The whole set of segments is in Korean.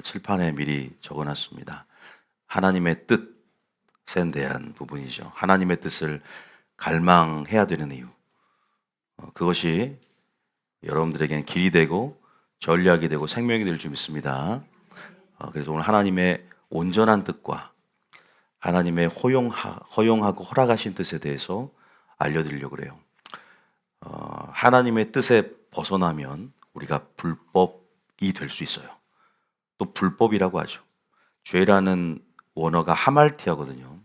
칠판에 미리 적어놨습니다. 하나님의 뜻에 대한 부분이죠. 하나님의 뜻을 갈망해야 되는 이유. 그것이 여러분들에게는 길이 되고 전략이 되고 생명이 될 줄 믿습니다. 그래서 오늘 하나님의 온전한 뜻과 하나님의 허용하고 허락하신 뜻에 대해서 알려드리려고 그래요. 하나님의 뜻에 벗어나면 우리가 불법이 될 수 있어요. 또 불법이라고 하죠. 죄라는 원어가 하말티아거든요.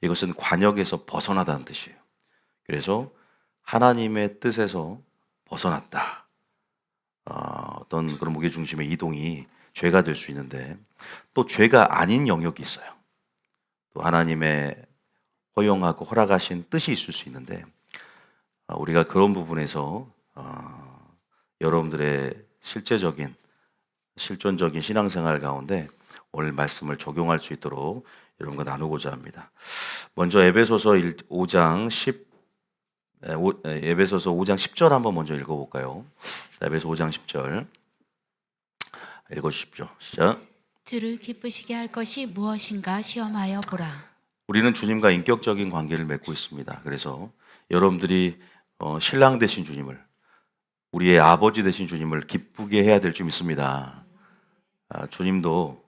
이것은 관역에서 벗어나다는 뜻이에요. 그래서 하나님의 뜻에서 벗어났다. 어떤 그런 무게중심의 이동이 죄가 될 수 있는데 또 죄가 아닌 영역이 있어요. 또 하나님의 허용하고 허락하신 뜻이 있을 수 있는데 우리가 그런 부분에서 여러분들의 실존적인 신앙생활 가운데 오늘 말씀을 적용할 수 있도록 여러분과 나누고자 합니다. 먼저 에베소서 5장 10절 한번 먼저 읽어볼까요? 에베소 5장 10절 읽어주십시오. 시작. 주를 기쁘시게 할 것이 무엇인가 시험하여 보라. 우리는 주님과 인격적인 관계를 맺고 있습니다. 그래서 여러분들이 신랑 되신 주님을, 우리의 아버지 되신 주님을 기쁘게 해야 될 줄 믿습니다. 주님도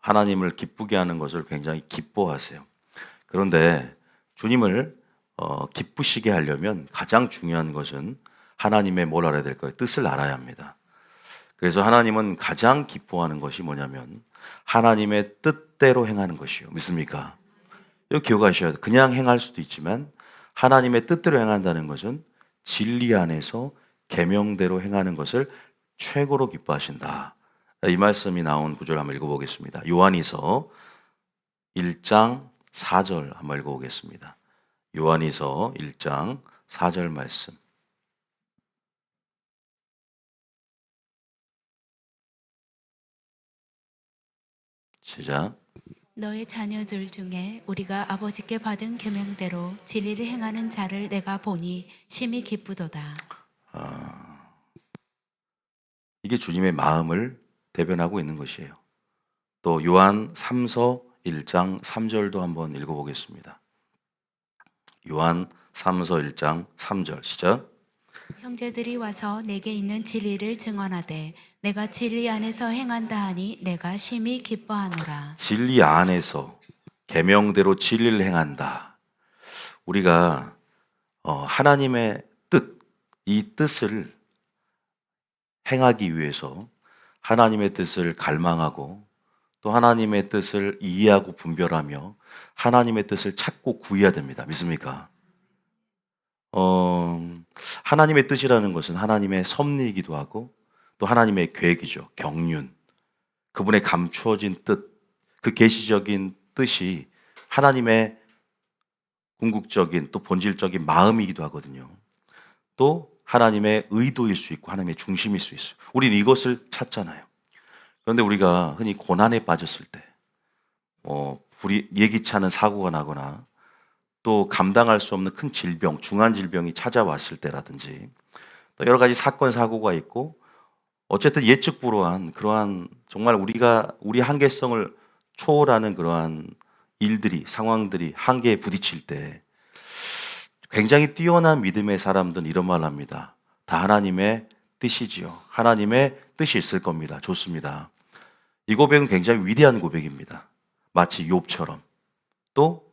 하나님을 기쁘게 하는 것을 굉장히 기뻐하세요. 그런데 주님을 기쁘시게 하려면 가장 중요한 것은 하나님의 뭘 알아야 될까요? 뜻을 알아야 합니다. 그래서 하나님은 가장 기뻐하는 것이 뭐냐면 하나님의 뜻대로 행하는 것이요. 믿습니까? 이거 기억하셔야 돼요. 그냥 행할 수도 있지만 하나님의 뜻대로 행한다는 것은 진리 안에서 계명대로 행하는 것을 최고로 기뻐하신다. 이 말씀이 나온 구절 한번 읽어보겠습니다. 요한이서 1장 4절 한번 읽어보겠습니다. 요한이서 1장 4절 말씀. 시작. 너의 자녀들 중에 우리가 아버지께 받은 계명대로 진리를 행하는 자를 내가 보니 심히 기쁘도다. 이게 주님의 마음을 대변하고 있는 것이에요. 또 요한 3서 1장 3절도 한번 읽어보겠습니다. 요한 3서 1장 3절 시작. 형제들이 와서 내게 있는 진리를 증언하되 내가 진리 안에서 행한다 하니 내가 심히 기뻐하노라. 진리 안에서 계명대로 진리를 행한다. 우리가 하나님의 뜻, 이 뜻을 행하기 위해서 하나님의 뜻을 갈망하고 또 하나님의 뜻을 이해하고 분별하며 하나님의 뜻을 찾고 구해야 됩니다. 믿습니까? 하나님의 뜻이라는 것은 하나님의 섭리이기도 하고 또 하나님의 계획이죠. 경륜. 그분의 감추어진 뜻, 그 계시적인 뜻이 하나님의 궁극적인 또 본질적인 마음이기도 하거든요. 또 하나님의 의도일 수 있고 하나님의 중심일 수 있어요. 우리는 이것을 찾잖아요. 그런데 우리가 흔히 고난에 빠졌을 때, 예기치 않은 사고가 나거나 또 감당할 수 없는 큰 질병, 중한 질병이 찾아왔을 때라든지 또 여러 가지 사건, 사고가 있고 어쨌든 예측 불허한 그러한 정말 우리 한계성을 초월하는 그러한 일들이, 상황들이 한계에 부딪힐 때 굉장히 뛰어난 믿음의 사람들은 이런 말 합니다. 다 하나님의 뜻이지요. 하나님의 뜻이 있을 겁니다. 좋습니다. 이 고백은 굉장히 위대한 고백입니다. 마치 욥처럼. 또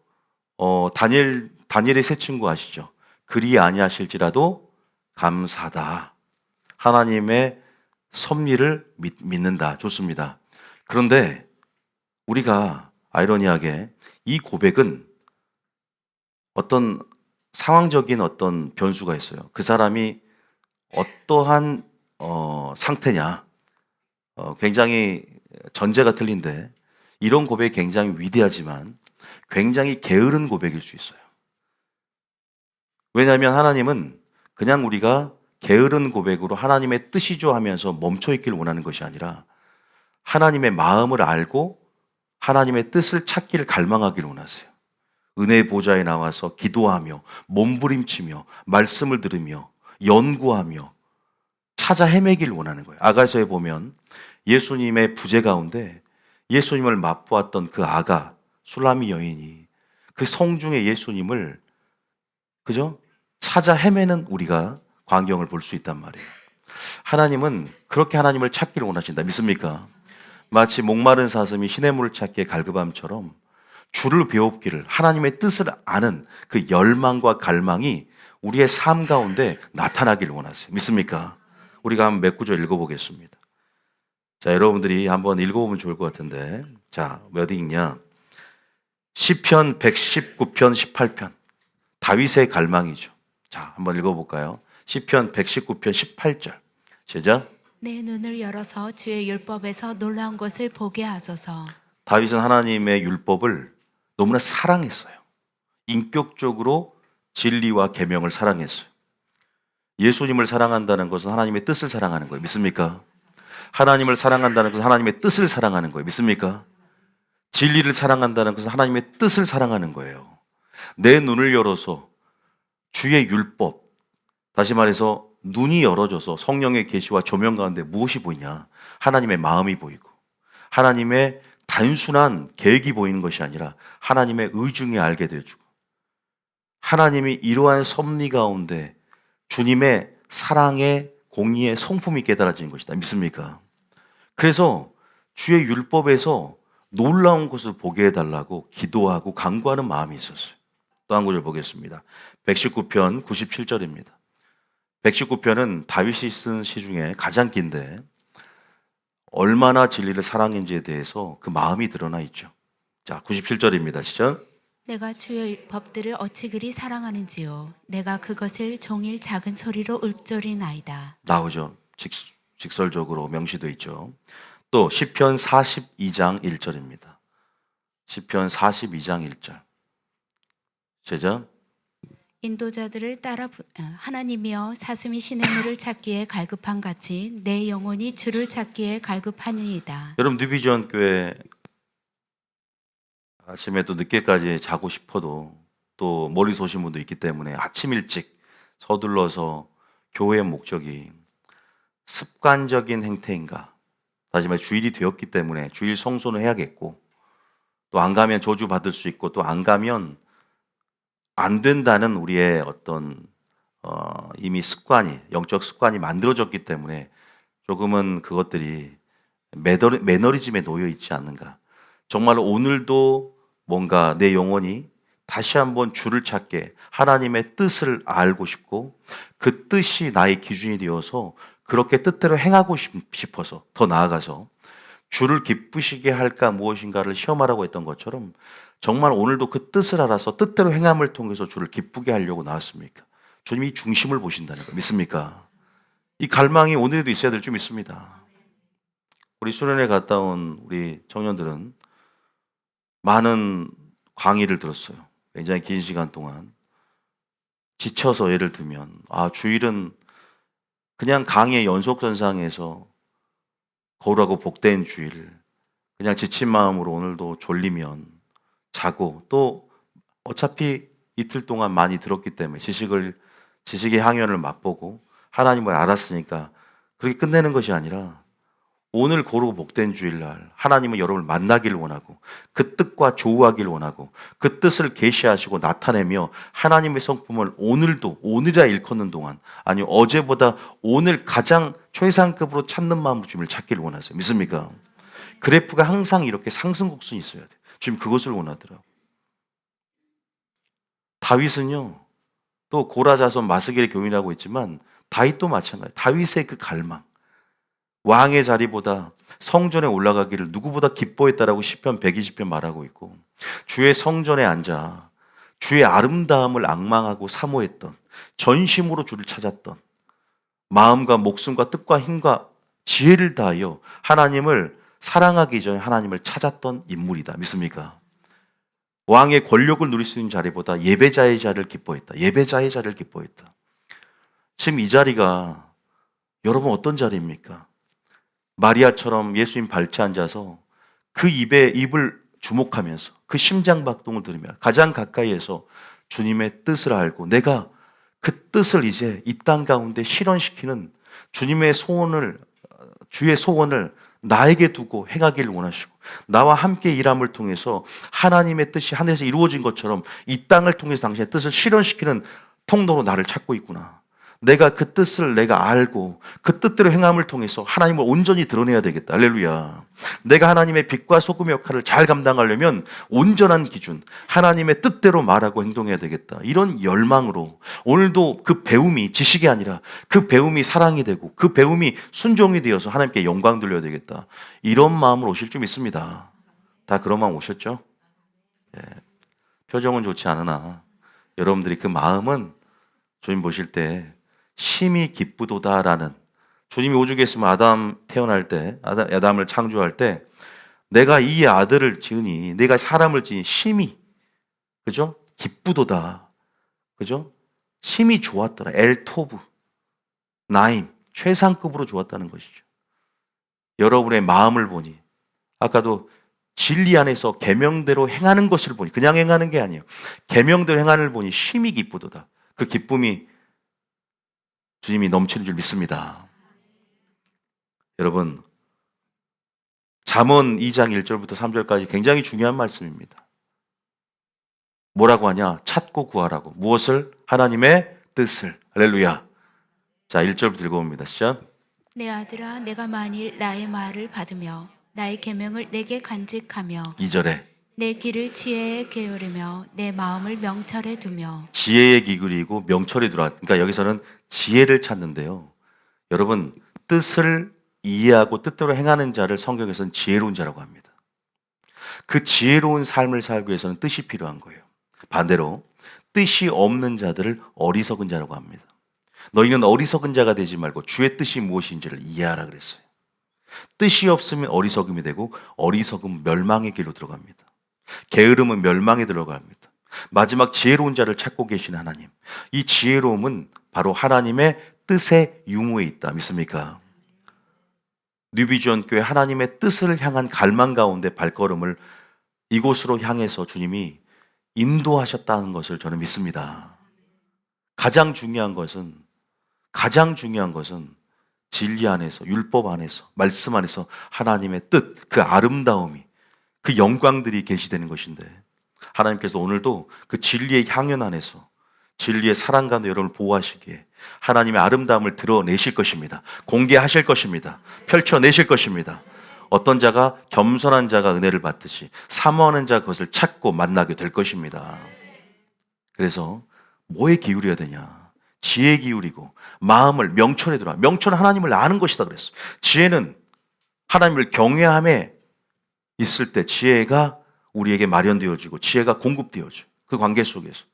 다니엘의 세 친구 아시죠? 그리 아니하실지라도 감사다. 하나님의 섭리를 믿는다. 좋습니다. 그런데 우리가 아이러니하게 이 고백은 어떤 상황적인 어떤 변수가 있어요. 그 사람이 어떠한 상태냐. 굉장히 전제가 틀린데 이런 고백이 굉장히 위대하지만 굉장히 게으른 고백일 수 있어요. 왜냐하면 하나님은 그냥 우리가 게으른 고백으로 하나님의 뜻이죠 하면서 멈춰 있기를 원하는 것이 아니라 하나님의 마음을 알고 하나님의 뜻을 찾기를 갈망하기를 원하세요. 은혜의 보좌에 나와서 기도하며 몸부림치며 말씀을 들으며 연구하며 찾아 헤매기를 원하는 거예요. 아가서에 보면 예수님의 부재 가운데 예수님을 맛보았던 그 아가 술라미 여인이 그 성중의 예수님을 그죠? 찾아 헤매는 우리가 광경을 볼 수 있단 말이에요. 하나님은 그렇게 하나님을 찾기를 원하신다. 믿습니까? 마치 목마른 사슴이 시냇물을 찾기에 갈급함처럼 주를 배웁기를 하나님의 뜻을 아는 그 열망과 갈망이 우리의 삶 가운데 나타나기를 원하세요. 믿습니까? 우리가 한번 몇 구절 읽어보겠습니다. 자, 여러분들이 한번 읽어보면 좋을 것 같은데, 자, 어디 읽냐? 시편 119편 18편 다윗의 갈망이죠. 자, 한번 읽어볼까요? 시편 119편 18절 시작. 내 눈을 열어서 주의 율법에서 놀라운 것을 보게 하소서. 다윗은 하나님의 율법을 너무나 사랑했어요. 인격적으로 진리와 계명을 사랑했어요. 예수님을 사랑한다는 것은 하나님의 뜻을 사랑하는 거예요. 믿습니까? 하나님을 사랑한다는 것은 하나님의 뜻을 사랑하는 거예요. 믿습니까? 진리를 사랑한다는 것은 하나님의 뜻을 사랑하는 거예요. 내 눈을 열어서 주의 율법, 다시 말해서 눈이 열어져서 성령의 계시와 조명 가운데 무엇이 보이냐? 하나님의 마음이 보이고 하나님의 단순한 계획이 보이는 것이 아니라 하나님의 의중이 알게 되어주고 하나님이 이러한 섭리 가운데 주님의 사랑의 공의의 성품이 깨달아지는 것이다. 믿습니까? 그래서 주의 율법에서 놀라운 것을 보게 해달라고 기도하고 간구하는 마음이 있었어요. 또 한 구절 보겠습니다. 119편 97절입니다. 119편은 다윗이 쓴 시 중에 가장 긴데 얼마나 진리를 사랑했는지에 대해서 그 마음이 드러나 있죠. 자, 97절입니다. 시작. 내가 주의 법들을 어찌 그리 사랑하는지요. 내가 그것을 종일 작은 소리로 읊조리나이다. 나오죠. 직설적으로 명시되어 있죠. 또 시편 42장 1절입니다. 시편 42장 1절. 시작. 인도자들을 따라 하나님이여 사슴이 시냇물을 찾기에 갈급한 같이 내 영혼이 주를 찾기에 갈급하니이다. 여러분 뉴비전 교회 아침에 또 늦게까지 자고 싶어도 또 멀리서 오신 분도 있기 때문에 아침 일찍 서둘러서 교회의 목적이 습관적인 행태인가? 다시 말해 주일이 되었기 때문에 주일 성소는 해야겠고 또 안 가면 저주 받을 수 있고 또 안 가면 안 된다는 우리의 어떤 이미 습관이 영적 습관이 만들어졌기 때문에 조금은 그것들이 매너리즘에 놓여 있지 않는가. 정말 오늘도 뭔가 내 영혼이 다시 한번 주를 찾게 하나님의 뜻을 알고 싶고 그 뜻이 나의 기준이 되어서 그렇게 뜻대로 행하고 싶어서 더 나아가서 주를 기쁘시게 할까 무엇인가를 시험하라고 했던 것처럼 정말 오늘도 그 뜻을 알아서 뜻대로 행함을 통해서 주를 기쁘게 하려고 나왔습니까? 주님이 중심을 보신다는 거 믿습니까? 이 갈망이 오늘에도 있어야 될 줄 믿습니다. 우리 수련회 갔다 온 우리 청년들은 많은 강의를 들었어요. 굉장히 긴 시간 동안 지쳐서 예를 들면 주일은 그냥 강의 연속선상에서 거울하고 복된 주일 그냥 지친 마음으로 오늘도 졸리면 자고 또 어차피 이틀 동안 많이 들었기 때문에 지식의 향연을 맛보고 하나님을 알았으니까 그렇게 끝내는 것이 아니라 오늘 고르고 복된 주일날 하나님은 여러분을 만나기를 원하고 그 뜻과 조우하기를 원하고 그 뜻을 계시하시고 나타내며 하나님의 성품을 오늘이라 일컫는 동안 아니 어제보다 오늘 가장 최상급으로 찾는 마음으로 주님을 찾기를 원하세요. 믿습니까? 그래프가 항상 이렇게 상승곡선이 있어야 돼요. 지금 그것을 원하더라고요. 다윗은요 또 고라 자손 마스겔의 교인이라고 했지만 다윗도 마찬가지예요. 다윗의 그 갈망 왕의 자리보다 성전에 올라가기를 누구보다 기뻐했다라고 시편 120편 말하고 있고 주의 성전에 앉아 주의 아름다움을 앙망하고 사모했던 전심으로 주를 찾았던 마음과 목숨과 뜻과 힘과 지혜를 다하여 하나님을 사랑하기 전에 하나님을 찾았던 인물이다. 믿습니까? 왕의 권력을 누릴 수 있는 자리보다 예배자의 자리를 기뻐했다. 예배자의 자리를 기뻐했다. 지금 이 자리가 여러분 어떤 자리입니까? 마리아처럼 예수님 발치에 앉아서 그 입을 주목하면서 그 심장박동을 들으며 가장 가까이에서 주님의 뜻을 알고 내가 그 뜻을 이제 이 땅 가운데 실현시키는 주님의 소원을 주의 소원을 나에게 두고 행하기를 원하시고 나와 함께 일함을 통해서 하나님의 뜻이 하늘에서 이루어진 것처럼 이 땅을 통해서 당신의 뜻을 실현시키는 통로로 나를 찾고 있구나. 내가 그 뜻을 내가 알고 그 뜻대로 행함을 통해서 하나님을 온전히 드러내야 되겠다. 할렐루야. 내가 하나님의 빛과 소금의 역할을 잘 감당하려면 온전한 기준, 하나님의 뜻대로 말하고 행동해야 되겠다. 이런 열망으로 오늘도 그 배움이 지식이 아니라 그 배움이 사랑이 되고 그 배움이 순종이 되어서 하나님께 영광 돌려야 되겠다. 이런 마음으로 오실 줄 믿습니다. 다 그런 마음 오셨죠? 예. 표정은 좋지 않으나 여러분들이 그 마음은 주님 보실 때 심히 기쁘도다라는, 주님이 오죽에 있으면 아담 태어날 때, 아담을 창조할 때 내가 이 아들을 지으니, 내가 사람을 지으니 심히, 그죠? 기쁘도다, 그죠? 심히 좋았더라. 엘토브 나임, 최상급으로 좋았다는 것이죠. 여러분의 마음을 보니, 아까도 진리 안에서 계명대로 행하는 것을 보니, 그냥 행하는 게 아니에요. 계명대로 행하는 걸 보니 심히 기쁘도다. 그 기쁨이 주님이 넘치는 줄 믿습니다. 여러분, 잠언 2장 1절부터 3절까지 굉장히 중요한 말씀입니다. 뭐라고 하냐? 찾고 구하라고. 무엇을? 하나님의 뜻을. 할렐루야. 자, 1절부터 읽어봅니다. 시작. 내 아들아, 내가 만일 나의 말을 받으며 나의 계명을 내게 간직하며 2절에 내 길을 지혜에 게으르며 내 마음을 명철에 두며. 지혜에 기울이고 명철에 두라. 그러니까 여기서는 지혜를 찾는데요. 여러분, 뜻을 이해하고 뜻대로 행하는 자를 성경에서는 지혜로운 자라고 합니다. 그 지혜로운 삶을 살기 위해서는 뜻이 필요한 거예요. 반대로 뜻이 없는 자들을 어리석은 자라고 합니다. 너희는 어리석은 자가 되지 말고 주의 뜻이 무엇인지를 이해하라 그랬어요. 뜻이 없으면 어리석음이 되고 어리석음 멸망의 길로 들어갑니다. 게으름은 멸망에 들어갑니다. 마지막 지혜로운 자를 찾고 계신 하나님, 이 지혜로움은 바로 하나님의 뜻의 유무에 있다. 믿습니까? 뉴비전 교회 하나님의 뜻을 향한 갈망 가운데 발걸음을 이곳으로 향해서 주님이 인도하셨다는 것을 저는 믿습니다. 가장 중요한 것은 진리 안에서, 율법 안에서, 말씀 안에서 하나님의 뜻, 그 아름다움이, 그 영광들이 계시되는 것인데, 하나님께서 오늘도 그 진리의 향연 안에서 진리의 사랑 가운데 여러분을 보호하시기에 하나님의 아름다움을 드러내실 것입니다. 공개하실 것입니다. 펼쳐내실 것입니다. 어떤 자가 겸손한 자가 은혜를 받듯이 사모하는 자가 그것을 찾고 만나게 될 것입니다. 그래서 뭐에 기울여야 되냐? 지혜에 기울이고 마음을 명철에 두라. 명철은 하나님을 아는 것이다 그랬어요. 지혜는 하나님을 경외함에 있을 때 지혜가 우리에게 마련되어지고 지혜가 공급되어져요. 그 관계 속에서.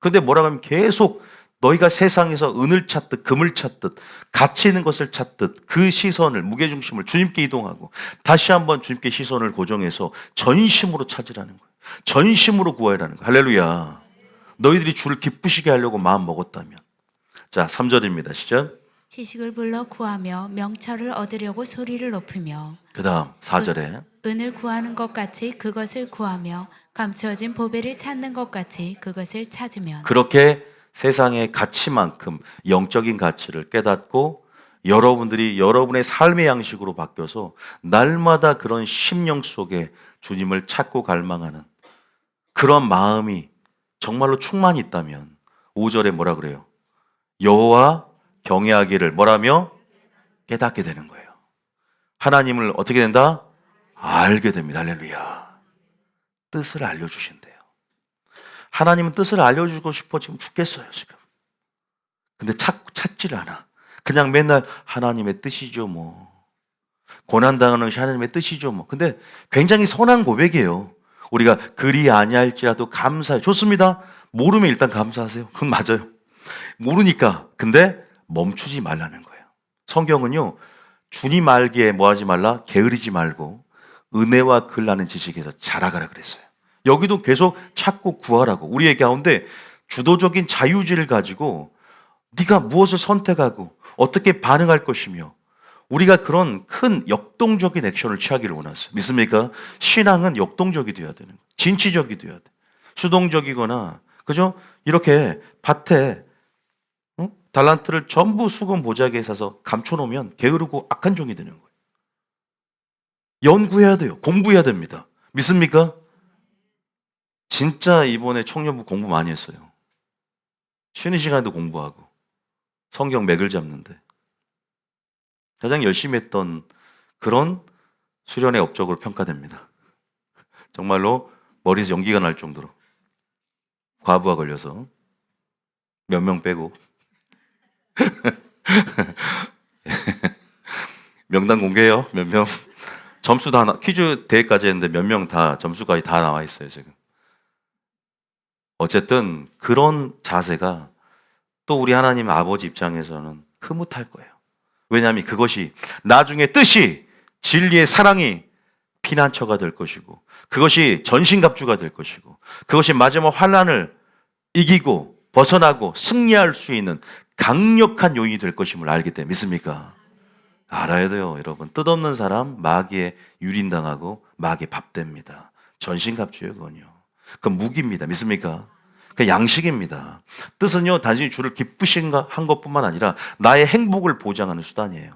그런데 뭐라고 하면 계속 너희가 세상에서 은을 찾듯 금을 찾듯 가치 있는 것을 찾듯 그 시선을, 무게중심을 주님께 이동하고 다시 한번 주님께 시선을 고정해서 전심으로 찾으라는 거예요. 전심으로 구하라는 거예요. 할렐루야. 너희들이 주를 기쁘시게 하려고 마음 먹었다면. 자, 3절입니다. 시작. 지식을 불러 구하며 명철을 얻으려고 소리를 높이며. 그 다음 4절에 은을 구하는 것 같이 그것을 구하며 감추어진 보배를 찾는 것 같이 그것을 찾으면. 그렇게 세상의 가치만큼 영적인 가치를 깨닫고 여러분들이 여러분의 삶의 양식으로 바뀌어서 날마다 그런 심령 속에 주님을 찾고 갈망하는 그런 마음이 정말로 충만히 있다면 5절에 뭐라 그래요? 여호와 경외하기를 뭐라며? 깨닫게 되는 거예요. 하나님을 어떻게 된다? 알게 됩니다. 할렐루야. 뜻을 알려주신대요. 하나님은 뜻을 알려주고 싶어 지금 죽겠어요, 지금. 근데 찾지를 않아. 그냥 맨날 하나님의 뜻이죠, 뭐. 고난당하는 것이 하나님의 뜻이죠, 뭐. 근데 굉장히 선한 고백이에요. 우리가 그리 아니할지라도 감사해. 좋습니다. 모르면 일단 감사하세요. 그건 맞아요. 모르니까. 근데 멈추지 말라는 거예요. 성경은요, 주님 알기에 뭐 하지 말라? 게으르지 말고 은혜와 글라는 지식에서 자라가라 그랬어요. 여기도 계속 찾고 구하라고. 우리의 가운데 주도적인 자유지를 가지고 네가 무엇을 선택하고 어떻게 반응할 것이며 우리가 그런 큰 역동적인 액션을 취하기를 원하세요. 믿습니까? 신앙은 역동적이 되어야 되는 거예요. 진취적이 되어야 돼. 수동적이거나 그죠? 이렇게 밭에 달란트를 전부 수금 보자기에 사서 감춰놓으면 게으르고 악한 종이 되는 거예요. 연구해야 돼요. 공부해야 됩니다. 믿습니까? 진짜 이번에 청년부 공부 많이 했어요. 쉬는 시간에도 공부하고 성경 맥을 잡는데 가장 열심히 했던 그런 수련의 업적으로 평가됩니다. 정말로 머리에서 연기가 날 정도로 과부하 걸려서 몇 명 빼고 명단 공개해요. 몇 명 점수 다 퀴즈 대회까지 했는데 몇 명 다 점수가 다 나와 있어요 지금. 어쨌든 그런 자세가 또 우리 하나님 아버지 입장에서는 흐뭇할 거예요. 왜냐하면 그것이 나중에 뜻이 진리의 사랑이 피난처가 될 것이고 그것이 전신갑주가 될 것이고 그것이 마지막 환난을 이기고 벗어나고 승리할 수 있는 강력한 요인이 될 것임을 알기 때문에 믿습니까? 알아야 돼요, 여러분. 뜻없는 사람 마귀에 유린당하고 마귀 밥됩니다. 전신갑주예요, 그건요. 그건 무기입니다. 믿습니까? 그 양식입니다. 뜻은요, 단순히 주를 기쁘신가 한 것뿐만 아니라 나의 행복을 보장하는 수단이에요.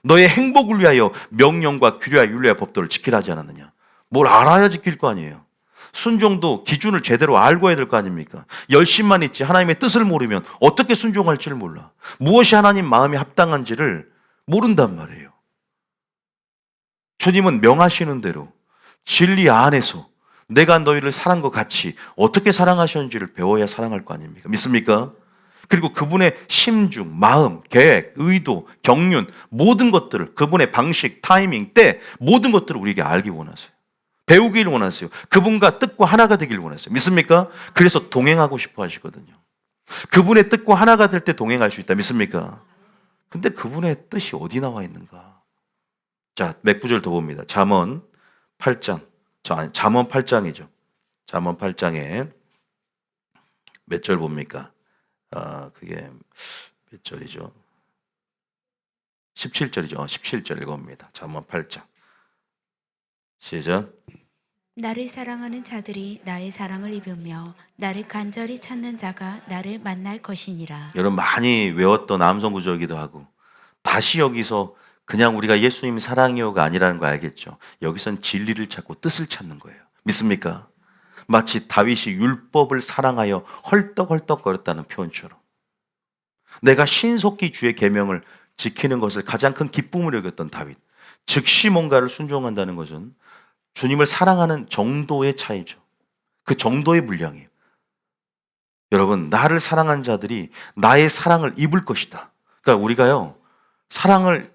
너의 행복을 위하여 명령과 규례와 율례와 법도를 지키라 하지 않았느냐? 뭘 알아야 지킬 거 아니에요. 순종도 기준을 제대로 알고 해야 될 거 아닙니까? 열심만 있지 하나님의 뜻을 모르면 어떻게 순종할지를 몰라. 무엇이 하나님 마음에 합당한지를 모른단 말이에요. 주님은 명하시는 대로 진리 안에서 내가 너희를 사랑한 것 같이 어떻게 사랑하셨는지를 배워야 사랑할 거 아닙니까? 믿습니까? 그리고 그분의 심중, 마음, 계획, 의도, 경륜 모든 것들을 그분의 방식, 타이밍, 때 모든 것들을 우리에게 알기 원하세요. 배우기를 원하세요. 그분과 뜻과 하나가 되기를 원하세요. 믿습니까? 그래서 동행하고 싶어 하시거든요. 그분의 뜻과 하나가 될 때 동행할 수 있다. 믿습니까? 근데 그분의 뜻이 어디 나와 있는가? 자, 몇 구절 더 봅니다. 잠언 8장. 잠언 8장이죠. 잠언 8장에 몇 절 봅니까? 그게 몇 절이죠? 17절이죠. 17절 읽어봅니다. 잠언 8장. 시작. 나를 사랑하는 자들이 나의 사랑을 입으며 나를 간절히 찾는 자가 나를 만날 것이니라. 여러분 많이 외웠던 남성 구절기도 하고 다시 여기서 그냥 우리가 예수님 사랑이요가 아니라는 거 알겠죠? 여기선 진리를 찾고 뜻을 찾는 거예요. 믿습니까? 마치 다윗이 율법을 사랑하여 헐떡헐떡거렸다는 표현처럼 내가 신속히 주의 계명을 지키는 것을 가장 큰 기쁨으로 여겼던 다윗. 즉시 뭔가를 순종한다는 것은 주님을 사랑하는 정도의 차이죠. 그 정도의 분량이에요. 여러분, 나를 사랑한 자들이 나의 사랑을 입을 것이다. 그러니까 우리가요, 사랑을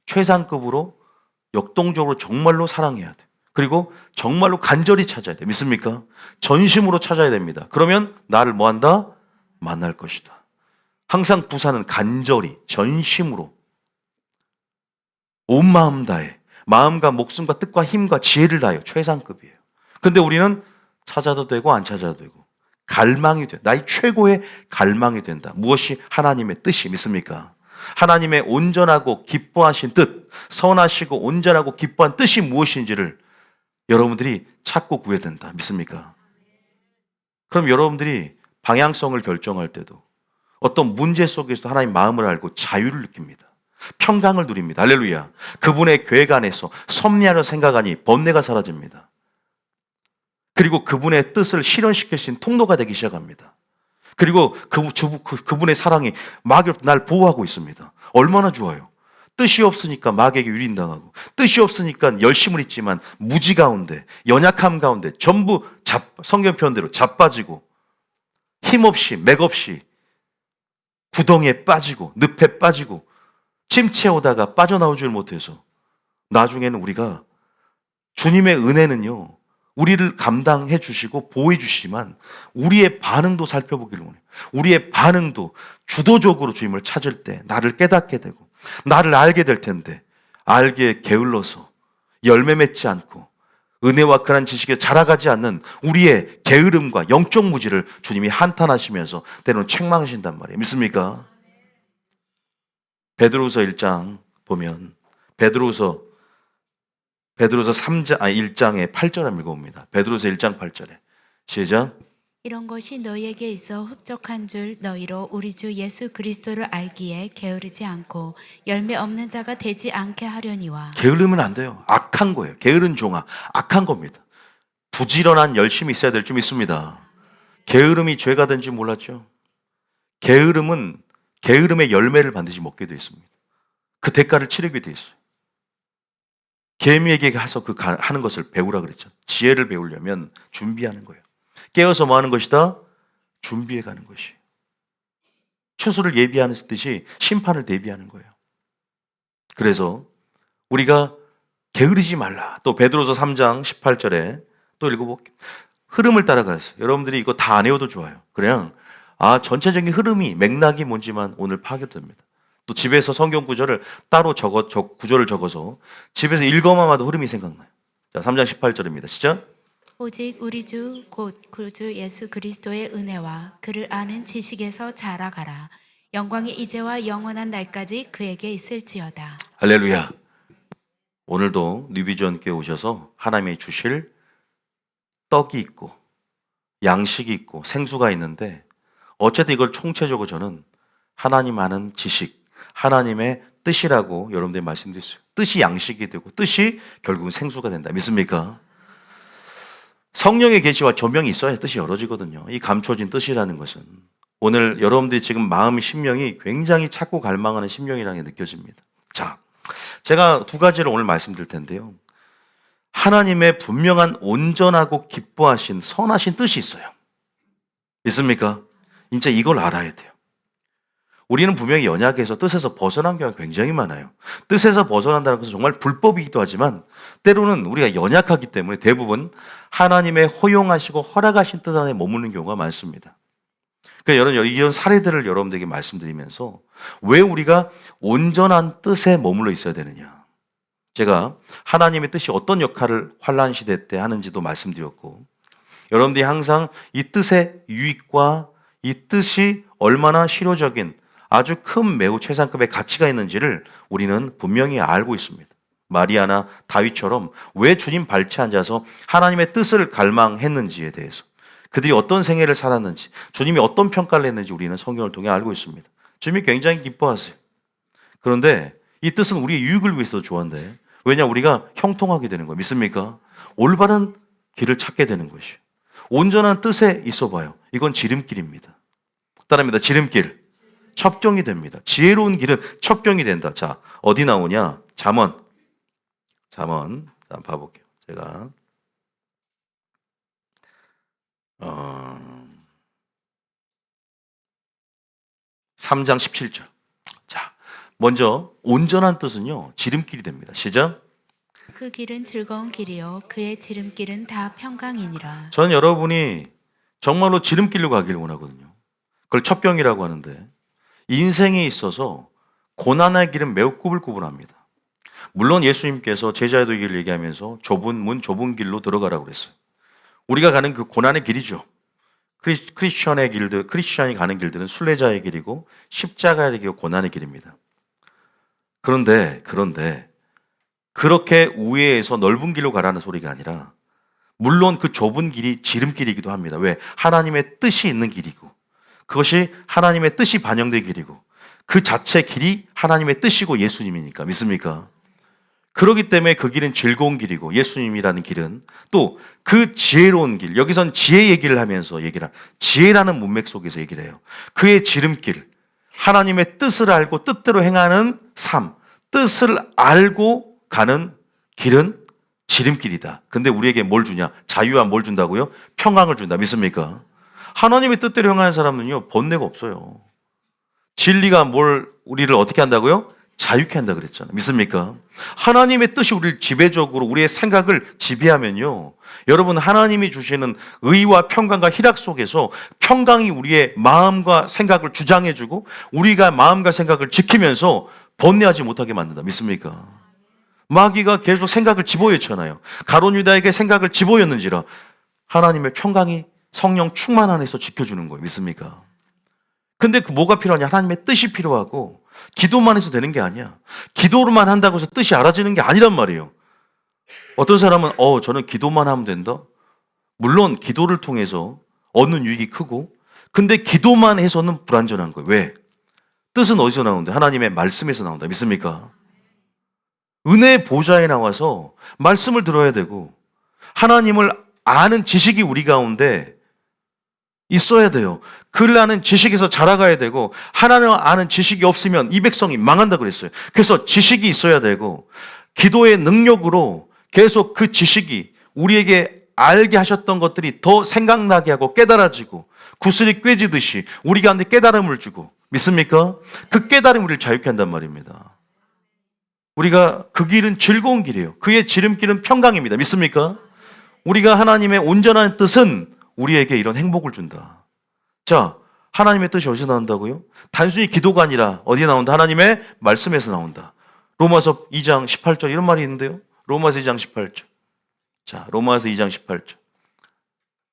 최상급으로 역동적으로 정말로 사랑해야 돼. 그리고 정말로 간절히 찾아야 돼. 믿습니까? 전심으로 찾아야 됩니다. 그러면 나를 뭐 한다? 만날 것이다. 항상 부사는 간절히, 전심으로, 온 마음 다해, 마음과 목숨과 뜻과 힘과 지혜를 다해요. 최상급이에요. 근데 우리는 찾아도 되고 안 찾아도 되고 갈망이 돼. 나의 최고의 갈망이 된다. 무엇이 하나님의 뜻이 믿습니까? 하나님의 온전하고 기뻐하신 뜻, 선하시고 온전하고 기뻐한 뜻이 무엇인지를 여러분들이 찾고 구해야 된다. 믿습니까? 그럼 여러분들이 방향성을 결정할 때도 어떤 문제 속에서 하나님 마음을 알고 자유를 느낍니다. 평강을 누립니다. 할렐루야. 그분의 계획 안에서 섭리하려 생각하니 번뇌가 사라집니다. 그리고 그분의 뜻을 실현시키신 통로가 되기 시작합니다. 그리고 그분의 사랑이 마귀로부터 날 보호하고 있습니다. 얼마나 좋아요. 뜻이 없으니까 마귀에게 유린당하고 뜻이 없으니까 열심을 잊지만 무지 가운데 연약함 가운데 전부 성경 표현대로 자빠지고 힘없이 맥없이 구덩이에 빠지고 늪에 빠지고 침체에 오다가 빠져나오질 못해서 나중에는 우리가 주님의 은혜는요 우리를 감당해 주시고 보호해 주시지만 우리의 반응도 살펴보기를 원해요. 우리의 반응도 주도적으로 주님을 찾을 때 나를 깨닫게 되고 나를 알게 될 텐데 알게 게을러서 열매 맺지 않고 은혜와 그런 지식에 자라가지 않는 우리의 게으름과 영적 무지를 주님이 한탄하시면서 때로는 책망하신단 말이에요. 믿습니까? 베드로서 1장 보면 베드로서 1장의 8절 한번 읽어봅니다. 베드로서 1장 8절에 시작. 이런 것이 너희에게 있어 흡족한 줄 너희로 우리 주 예수 그리스도를 알기에 게으르지 않고 열매 없는 자가 되지 않게 하려니와. 게으르면 안 돼요. 악한 거예요. 게으른 종아, 악한 겁니다. 부지런한 열심이 있어야 될 줄 믿습니다. 게으름이 죄가 된지 몰랐죠? 게으름은 게으름의 열매를 반드시 먹게 되어 있습니다. 그 대가를 치르게 되어 있어요. 개미에게 가서 하는 것을 배우라 그랬죠. 지혜를 배우려면 준비하는 거예요. 깨어서 뭐 하는 것이다? 준비해 가는 것이에요. 추수를 예비하는 듯이 심판을 대비하는 거예요. 그래서 우리가 게으르지 말라. 또 베드로서 3장 18절에 또 읽어볼게요. 흐름을 따라가세요. 여러분들이 이거 다 안 외워도 좋아요. 그냥 전체적인 흐름이 맥락이 뭔지만 오늘 파악됩니다. 또 집에서 성경 구절을 따로 구절을 적어서 집에서 읽어만 봐도 흐름이 생각나요. 자, 3장 18절입니다. 시작. 오직 우리 주 곧 구주 예수 그리스도의 은혜와 그를 아는 지식에서 자라가라. 영광이 이제와 영원한 날까지 그에게 있을지어다. 할렐루야. 오늘도 뉴비전교회 오셔서 하나님이 주실 떡이 있고 양식이 있고 생수가 있는데 어쨌든 이걸 총체적으로 저는 하나님 아는 지식, 하나님의 뜻이라고 여러분들이 말씀드렸어요. 뜻이 양식이 되고 뜻이 결국은 생수가 된다. 믿습니까? 성령의 계시와 조명이 있어야 뜻이 열어지거든요. 이 감춰진 뜻이라는 것은 오늘 여러분들이 지금 마음, 심령이 굉장히 찾고 갈망하는 심령이라는 게 느껴집니다. 자, 제가 두 가지를 오늘 말씀드릴 텐데요. 하나님의 분명한 온전하고 기뻐하신 선하신 뜻이 있어요. 믿습니까? 진짜 이걸 알아야 돼요. 우리는 분명히 연약해서 뜻에서 벗어난 경우가 굉장히 많아요. 뜻에서 벗어난다는 것은 정말 불법이기도 하지만 때로는 우리가 연약하기 때문에 대부분 하나님의 허용하시고 허락하신 뜻 안에 머무는 경우가 많습니다. 그러니까 이런 사례들을 여러분들에게 말씀드리면서 왜 우리가 온전한 뜻에 머물러 있어야 되느냐. 제가 하나님의 뜻이 어떤 역할을 환란 시대 때 하는지도 말씀드렸고 여러분들이 항상 이 뜻의 유익과 이 뜻이 얼마나 실효적인 아주 큰 매우 최상급의 가치가 있는지를 우리는 분명히 알고 있습니다. 마리아나 다윗처럼 왜 주님 발치 앉아서 하나님의 뜻을 갈망했는지에 대해서 그들이 어떤 생애를 살았는지 주님이 어떤 평가를 했는지 우리는 성경을 통해 알고 있습니다. 주님이 굉장히 기뻐하세요. 그런데 이 뜻은 우리의 유익을 위해서도 좋은데 왜냐 우리가 형통하게 되는 거예요. 믿습니까? 올바른 길을 찾게 되는 것이에요. 온전한 뜻에 있어 봐요. 이건 지름길입니다. 따라합니다. 지름길. 첩경이 됩니다. 지혜로운 길은 첩경이 된다. 자, 어디 나오냐? 잠언. 한번 봐볼게요. 제가 3장 17절. 자, 먼저 온전한 뜻은요. 지름길이 됩니다. 시작. 그 길은 즐거운 길이요 그의 지름길은 다 평강이니라. 저는 여러분이 정말로 지름길로 가기를 원하거든요. 그걸 첩경이라고 하는데 인생에 있어서 고난의 길은 매우 꾸불꾸불합니다. 물론 예수님께서 제자들에게 얘기하면서 좁은 문, 좁은 길로 들어가라고 그랬어요. 우리가 가는 그 고난의 길이죠. 크리스천이 가는 길들은 순례자의 길이고 십자가의 길이고 고난의 길입니다. 그런데 그렇게 우회해서 넓은 길로 가라는 소리가 아니라 물론 그 좁은 길이 지름길이기도 합니다. 왜? 하나님의 뜻이 있는 길이고 그것이 하나님의 뜻이 반영된 길이고 그 자체 길이 하나님의 뜻이고 예수님이니까 믿습니까? 그렇기 때문에 그 길은 즐거운 길이고 예수님이라는 길은 또 그 지혜로운 길 여기선 지혜 얘기를 하면서 지혜라는 문맥 속에서 얘기를 해요. 그의 지름길 하나님의 뜻을 알고 뜻대로 행하는 삶 뜻을 알고 가는 길은 지름길이다. 근데 우리에게 뭘 주냐? 자유와 뭘 준다고요? 평강을 준다. 믿습니까? 하나님의 뜻대로 행하는 사람은요, 번뇌가 없어요. 진리가 우리를 어떻게 한다고요? 자유케 한다 그랬잖아요. 믿습니까? 하나님의 뜻이 우리를 지배적으로 우리의 생각을 지배하면요. 여러분 하나님이 주시는 의와 평강과 희락 속에서 평강이 우리의 마음과 생각을 주장해주고 우리가 마음과 생각을 지키면서 번뇌하지 못하게 만든다. 믿습니까? 마귀가 계속 생각을 집어였잖아요. 가룟 유다에게 생각을 집어였는지라 하나님의 평강이 성령 충만 안에서 지켜주는 거예요. 믿습니까? 근데 그 뭐가 필요하냐? 하나님의 뜻이 필요하고 기도만 해서 되는 게 아니야. 기도로만 한다고 해서 뜻이 알아지는 게 아니란 말이에요. 어떤 사람은 저는 기도만 하면 된다? 물론 기도를 통해서 얻는 유익이 크고, 근데 기도만 해서는 불완전한 거예요. 왜? 뜻은 어디서 나오는데? 하나님의 말씀에서 나온다. 믿습니까? 은혜의 보좌에 나와서 말씀을 들어야 되고, 하나님을 아는 지식이 우리 가운데 있어야 돼요. 그를 아는 지식에서 자라가야 되고, 하나님을 아는 지식이 없으면 이 백성이 망한다 그랬어요. 그래서 지식이 있어야 되고, 기도의 능력으로 계속 그 지식이 우리에게 알게 하셨던 것들이 더 생각나게 하고 깨달아지고, 구슬이 꿰지듯이 우리 가운데 깨달음을 주고, 믿습니까? 그 깨달음이 우리를 자유케 한단 말입니다. 우리가 그 길은 즐거운 길이에요. 그의 지름길은 평강입니다. 믿습니까? 우리가 하나님의 온전한 뜻은 우리에게 이런 행복을 준다. 자, 하나님의 뜻이 어디서 나온다고요? 단순히 기도가 아니라 어디에 나온다? 하나님의 말씀에서 나온다. 로마서 2장 18절 이런 말이 있는데요. 로마서 2장 18절. 자, 로마서 2장 18절.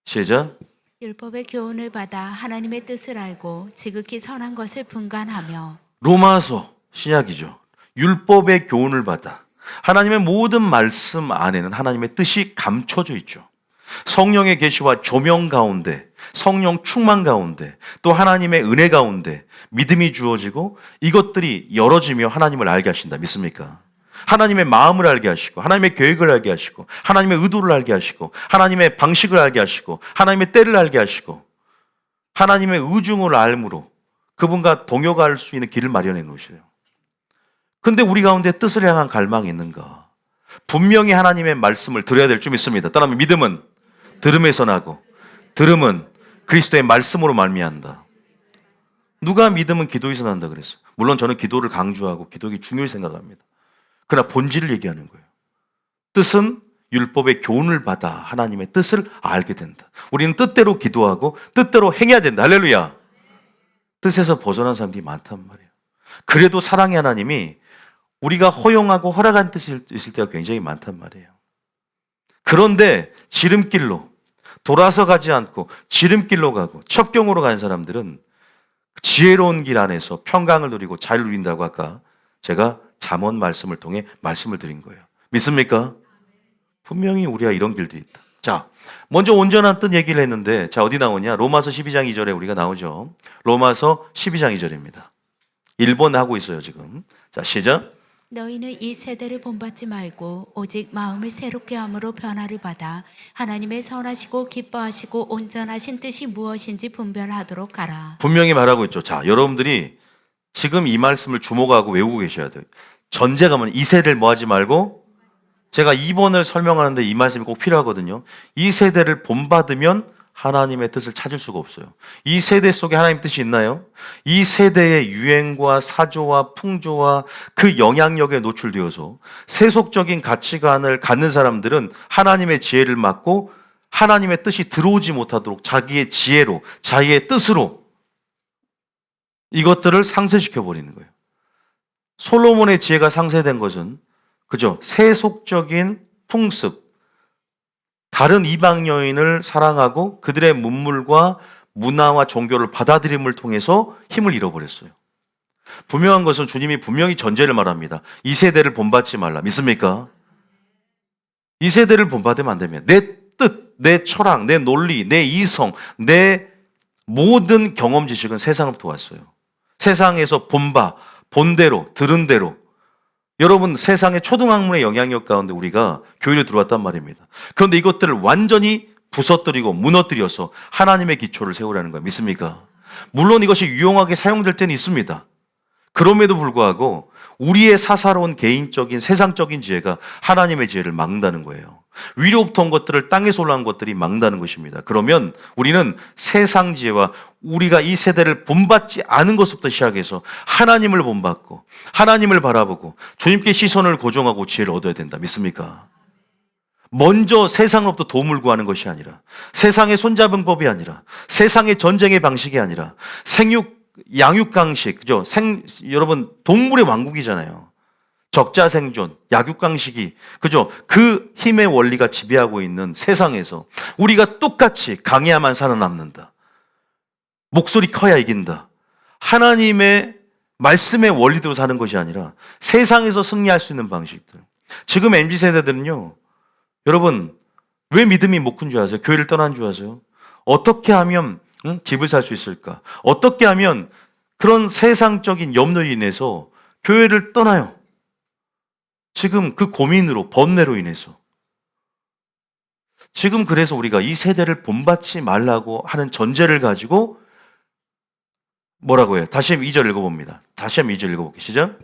시작. 율법의 교훈을 받아 하나님의 뜻을 알고 지극히 선한 것을 분간하며. 로마서 신약이죠. 율법의 교훈을 받아. 하나님의 모든 말씀 안에는 하나님의 뜻이 감춰져 있죠. 성령의 계시와 조명 가운데, 성령 충만 가운데, 또 하나님의 은혜 가운데 믿음이 주어지고 이것들이 열어지며 하나님을 알게 하신다. 믿습니까? 하나님의 마음을 알게 하시고, 하나님의 계획을 알게 하시고, 하나님의 의도를 알게 하시고, 하나님의 방식을 알게 하시고, 하나님의 때를 알게 하시고, 하나님의 의중을 알므로 그분과 동역할 수 있는 길을 마련해 놓으셔요. 근데 우리 가운데 뜻을 향한 갈망이 있는가? 분명히 하나님의 말씀을 들어야 될 줄 믿습니다. 따라하면 믿음은 들음에서 나고, 들음은 그리스도의 말씀으로 말미암다. 누가 믿음은 기도에서 난다 그랬어요. 물론 저는 기도를 강조하고 기도가 중요히 생각합니다. 그러나 본질을 얘기하는 거예요. 뜻은 율법의 교훈을 받아 하나님의 뜻을 알게 된다. 우리는 뜻대로 기도하고 뜻대로 행해야 된다. 할렐루야. 뜻에서 벗어난 사람들이 많단 말이에요. 그래도 사랑의 하나님이 우리가 허용하고 허락한 뜻이 있을 때가 굉장히 많단 말이에요. 그런데 지름길로 돌아서 가지 않고 지름길로 가고 첩경으로 가는 사람들은 지혜로운 길 안에서 평강을 누리고 자유를 누린다고 아까 제가 잠언 말씀을 통해 말씀을 드린 거예요. 믿습니까? 분명히 우리가 이런 길들이 있다. 자, 먼저 온전한 뜻 얘기를 했는데, 자, 어디 나오냐? 로마서 12장 2절에 우리가 나오죠. 로마서 12장 2절입니다. 1번 하고 있어요, 지금. 자, 시작. 너희는 이 세대를 본받지 말고 오직 마음을 새롭게 함으로 변화를 받아 하나님의 선하시고 기뻐하시고 온전하신 뜻이 무엇인지 분별하도록 하라. 분명히 말하고 있죠. 자, 여러분들이 지금 이 말씀을 주목하고 외우고 계셔야 돼요. 전제가면 이 세대를 뭐 하지 말고, 제가 2번을 설명하는데 이 말씀이 꼭 필요하거든요. 이 세대를 본받으면 하나님의 뜻을 찾을 수가 없어요. 이 세대 속에 하나님의 뜻이 있나요? 이 세대의 유행과 사조와 풍조와 그 영향력에 노출되어서 세속적인 가치관을 갖는 사람들은 하나님의 지혜를 막고 하나님의 뜻이 들어오지 못하도록 자기의 지혜로, 자기의 뜻으로 이것들을 상쇄시켜 버리는 거예요. 솔로몬의 지혜가 상쇄된 것은 그죠? 세속적인 풍습, 다른 이방 여인을 사랑하고 그들의 문물과 문화와 종교를 받아들임을 통해서 힘을 잃어버렸어요. 분명한 것은 주님이 분명히 전제를 말합니다. 이 세대를 본받지 말라. 믿습니까? 이 세대를 본받으면 안 됩니다. 내 뜻, 내 철학, 내 논리, 내 이성, 내 모든 경험 지식은 세상으로부터 왔어요. 세상에서 본바, 본대로, 들은 대로. 여러분, 세상의 초등학문의 영향력 가운데 우리가 교회로 들어왔단 말입니다. 그런데 이것들을 완전히 부서뜨리고 무너뜨려서 하나님의 기초를 세우라는 거예요. 믿습니까? 물론 이것이 유용하게 사용될 때는 있습니다. 그럼에도 불구하고 우리의 사사로운 개인적인 세상적인 지혜가 하나님의 지혜를 막는다는 거예요. 위로부터 온 것들을 땅에서 올라온 것들이 막는다는 것입니다. 그러면 우리는 세상 지혜와 우리가 이 세대를 본받지 않은 것부터 시작해서 하나님을 본받고 하나님을 바라보고 주님께 시선을 고정하고 지혜를 얻어야 된다. 믿습니까? 먼저 세상으로부터 도움을 구하는 것이 아니라, 세상의 손잡은 법이 아니라, 세상의 전쟁의 방식이 아니라, 양육강식, 그죠? 여러분, 동물의 왕국이잖아요. 적자생존, 약육강식이, 그죠? 그 힘의 원리가 지배하고 있는 세상에서 우리가 똑같이 강해야만 살아남는다. 목소리 커야 이긴다. 하나님의 말씀의 원리대로 사는 것이 아니라 세상에서 승리할 수 있는 방식들. 지금 MZ세대들은요, 여러분, 왜 믿음이 못 큰 줄 아세요? 교회를 떠난 줄 아세요? 어떻게 하면 집을 살 수 있을까? 어떻게 하면 그런 세상적인 염려로 인해서 교회를 떠나요? 지금 그 고민으로, 번뇌로 인해서. 지금 그래서 우리가 이 세대를 본받지 말라고 하는 전제를 가지고 뭐라고 해요? 다시 한번 2절 읽어봅니다. 다시 한번 2절 읽어볼게요. 시작.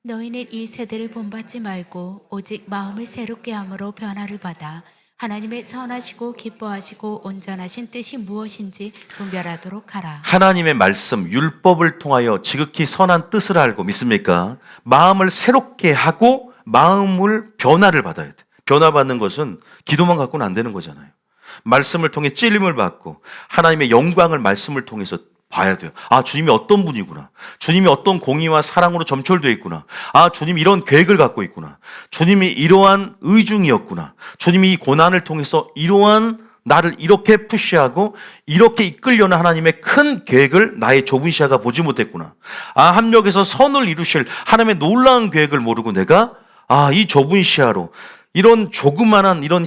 너희는 이 세대를 본받지 말고 오직 마음을 새롭게 함으로 변화를 받아 하나님의 선하시고 기뻐하시고 온전하신 뜻이 무엇인지 분별하도록 하라. 하나님의 말씀, 율법을 통하여 지극히 선한 뜻을 알고 믿습니까? 마음을 새롭게 하고 마음을 변화를 받아야 돼. 변화받는 것은 기도만 갖고는 안 되는 거잖아요. 말씀을 통해 찔림을 받고 하나님의 영광을 말씀을 통해서 봐야 돼요. 아, 주님이 어떤 분이구나. 주님이 어떤 공의와 사랑으로 점철되어 있구나. 아, 주님이 이런 계획을 갖고 있구나. 주님이 이러한 의중이었구나. 주님이 이 고난을 통해서 이러한 나를 이렇게 푸시하고 이렇게 이끌려는 하나님의 큰 계획을 나의 좁은 시야가 보지 못했구나. 아, 합력에서 선을 이루실 하나님의 놀라운 계획을 모르고 내가 이 좁은 시야로 이런 조그만한 이런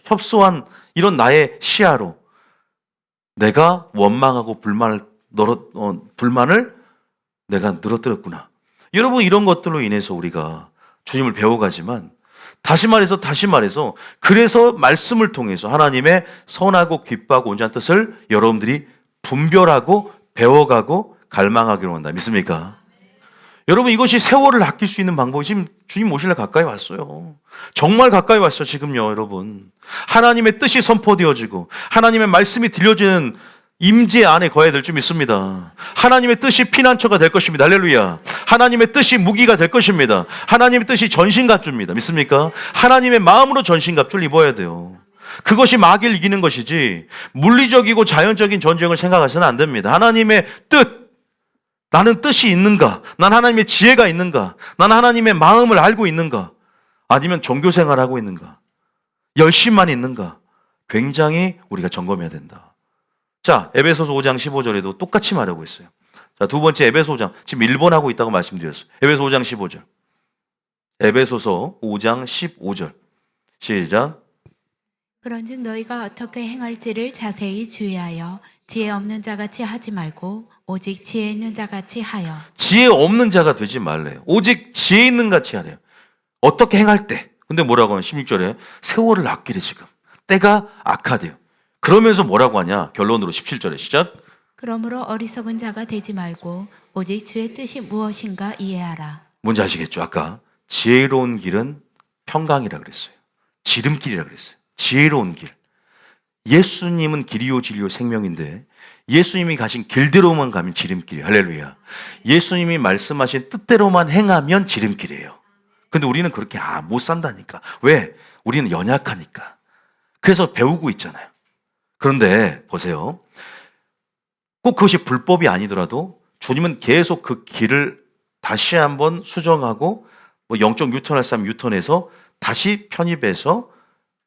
협소한 이런 나의 시야로 내가 원망하고 불만을 내가 늘어뜨렸구나. 여러분, 이런 것들로 인해서 우리가 주님을 배워가지만 다시 말해서 그래서 말씀을 통해서 하나님의 선하고 기뻐하고 온전한 뜻을 여러분들이 분별하고 배워가고 갈망하기로 한다. 믿습니까? 여러분, 이것이 세월을 아낄 수 있는 방법이 지금 주님 오실래 가까이 왔어요. 정말 가까이 왔어요, 지금요, 여러분. 하나님의 뜻이 선포되어지고 하나님의 말씀이 들려지는 임재 안에 거해야 될 줄 믿습니다. 하나님의 뜻이 피난처가 될 것입니다. 할렐루야. 하나님의 뜻이 무기가 될 것입니다. 하나님의 뜻이 전신갑주입니다. 믿습니까? 하나님의 마음으로 전신갑주를 입어야 돼요. 그것이 마귀를 이기는 것이지 물리적이고 자연적인 전쟁을 생각하셔는 안 됩니다. 하나님의 뜻, 나는 뜻이 있는가? 난 하나님의 지혜가 있는가? 난 하나님의 마음을 알고 있는가? 아니면 종교 생활하고 있는가? 열심만 있는가? 굉장히 우리가 점검해야 된다. 자, 에베소서 5장 15절에도 똑같이 말하고 있어요. 자, 두 번째 에베소 5장. 지금 1번 하고 있다고 말씀드렸어요. 에베소 5장 15절. 에베소서 5장 15절. 시작. 그런즉 너희가 어떻게 행할지를 자세히 주의하여 지혜 없는 자같이 하지 말고 오직 지혜 있는 자같이 하여. 지혜 없는 자가 되지 말래요. 오직 지혜 있는 같이 하래요. 어떻게 행할 때. 근데 뭐라고 하냐? 16절에 세월을 아끼래 지금. 때가 악하대요. 그러면서 뭐라고 하냐? 결론으로 17절에 시작. 그러므로 어리석은 자가 되지 말고 오직 주의 뜻이 무엇인가 이해하라. 뭔지 아시겠죠? 아까 지혜로운 길은 평강이라 그랬어요. 지름길이라 그랬어요. 지혜로운 길. 예수님은 길이요 진리요 생명인데 예수님이 가신 길대로만 가면 지름길이에요. 할렐루야. 예수님이 말씀하신 뜻대로만 행하면 지름길이에요. 근데 우리는 그렇게 못 산다니까. 왜? 우리는 연약하니까. 그래서 배우고 있잖아요. 그런데 보세요. 꼭 그것이 불법이 아니더라도 주님은 계속 그 길을 다시 한번 수정하고 영적 유턴할 사람 유턴해서 다시 편입해서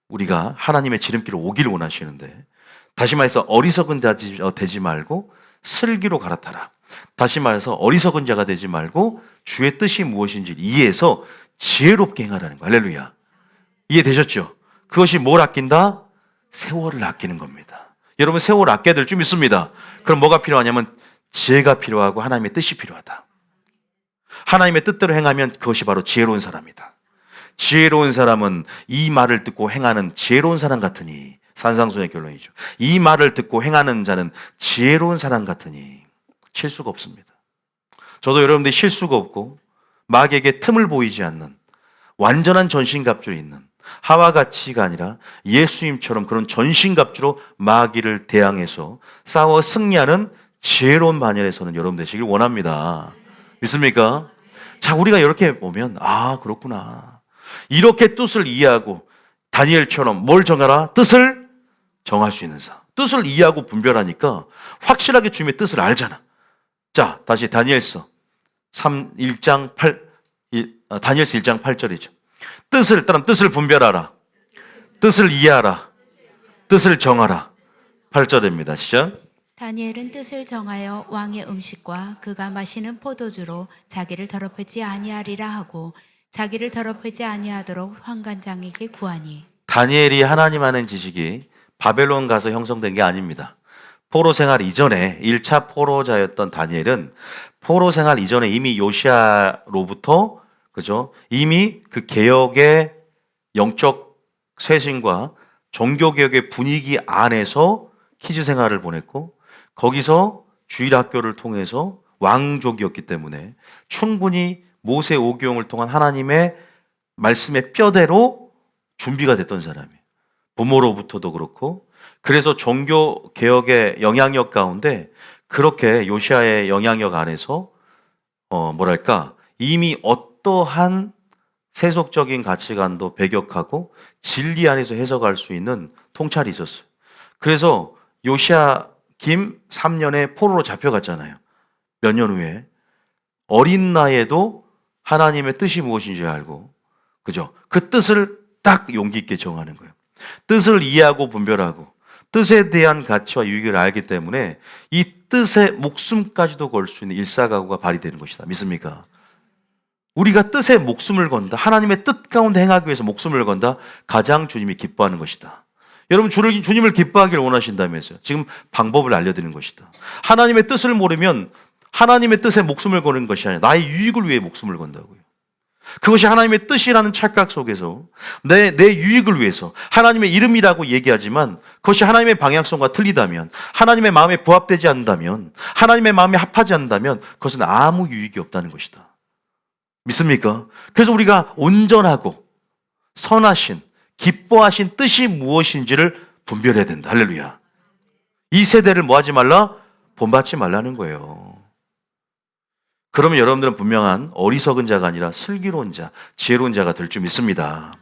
우리가 하나님의 지름길을 오기를 원하시는데, 다시 말해서 어리석은 자 되지 말고 슬기로 갈아타라. 다시 말해서 어리석은 자가 되지 말고 주의 뜻이 무엇인지 이해해서 지혜롭게 행하라는 거. 할렐루야. 이해되셨죠? 그것이 뭘 아낀다? 세월을 아끼는 겁니다. 여러분, 세월을 아껴야 될 줄 믿습니다. 그럼 뭐가 필요하냐면 지혜가 필요하고 하나님의 뜻이 필요하다. 하나님의 뜻대로 행하면 그것이 바로 지혜로운 사람이다. 지혜로운 사람은 이 말을 듣고 행하는 지혜로운 사람 같으니, 산상수의 결론이죠. 이 말을 듣고 행하는 자는 지혜로운 사람 같으니 실수가 없습니다. 저도 여러분들이 실수가 없고 마귀에게 틈을 보이지 않는 완전한 전신갑주에 있는 하와같이가 아니라 예수님처럼 그런 전신갑주로 마귀를 대항해서 싸워 승리하는 지혜로운 반열에 서는 여러분 되시길 원합니다. 믿습니까? 자, 우리가 이렇게 보면 그렇구나. 이렇게 뜻을 이해하고 다니엘처럼 뭘 정하라? 뜻을 정할 수 있는 사. 뜻을 이해하고 분별하니까 확실하게 주님의 뜻을 알잖아. 자, 다시 다니엘서 1장 8절이죠. 뜻을 분별하라. 뜻을 이해하라. 뜻을 정하라. 8절입니다. 시작. 다니엘은 뜻을 정하여 왕의 음식과 그가 마시는 포도주로 자기를 더럽히지 아니하리라 하고 자기를 더럽히지 아니하도록 환관장에게 구하니. 다니엘이 하나님 아는 지식이 바벨론 가서 형성된 게 아닙니다. 포로 생활 이전에 1차 포로자였던 다니엘은 포로 생활 이전에 이미 요시아로부터 그죠? 이미 그 개혁의 영적 쇄신과 종교 개혁의 분위기 안에서 키즈 생활을 보냈고 거기서 주일 학교를 통해서 왕족이었기 때문에 충분히 모세 오경을 통한 하나님의 말씀의 뼈대로 준비가 됐던 사람이에요. 부모로부터도 그렇고 그래서 종교 개혁의 영향력 가운데 그렇게 요시아의 영향력 안에서 이미 어떠한 세속적인 가치관도 배격하고 진리 안에서 해석할 수 있는 통찰이 있었어요. 그래서 요시아 김 3년에 포로로 잡혀갔잖아요. 몇 년 후에 어린 나이에도 하나님의 뜻이 무엇인지 알고 그죠? 그 뜻을 딱 용기 있게 정하는 거예요. 뜻을 이해하고 분별하고 뜻에 대한 가치와 유익을 알기 때문에 이 뜻에 목숨까지도 걸 수 있는 일사각오가 발휘되는 것이다. 믿습니까? 우리가 뜻에 목숨을 건다. 하나님의 뜻 가운데 행하기 위해서 목숨을 건다. 가장 주님이 기뻐하는 것이다. 여러분 주님을 기뻐하기를 원하신다면서요. 지금 방법을 알려드리는 것이다. 하나님의 뜻을 모르면 하나님의 뜻에 목숨을 거는 것이 아니라 나의 유익을 위해 목숨을 건다고요. 그것이 하나님의 뜻이라는 착각 속에서 내 유익을 위해서 하나님의 이름이라고 얘기하지만 그것이 하나님의 방향성과 틀리다면 하나님의 마음에 부합되지 않는다면 하나님의 마음에 합하지 않는다면 그것은 아무 유익이 없다는 것이다. 믿습니까? 그래서 우리가 온전하고 선하신 기뻐하신 뜻이 무엇인지를 분별해야 된다. 할렐루야. 이 세대를 뭐 하지 말라? 본받지 말라는 거예요. 그러면 여러분들은 분명한 어리석은 자가 아니라 슬기로운 자, 지혜로운 자가 될 줄 믿습니다.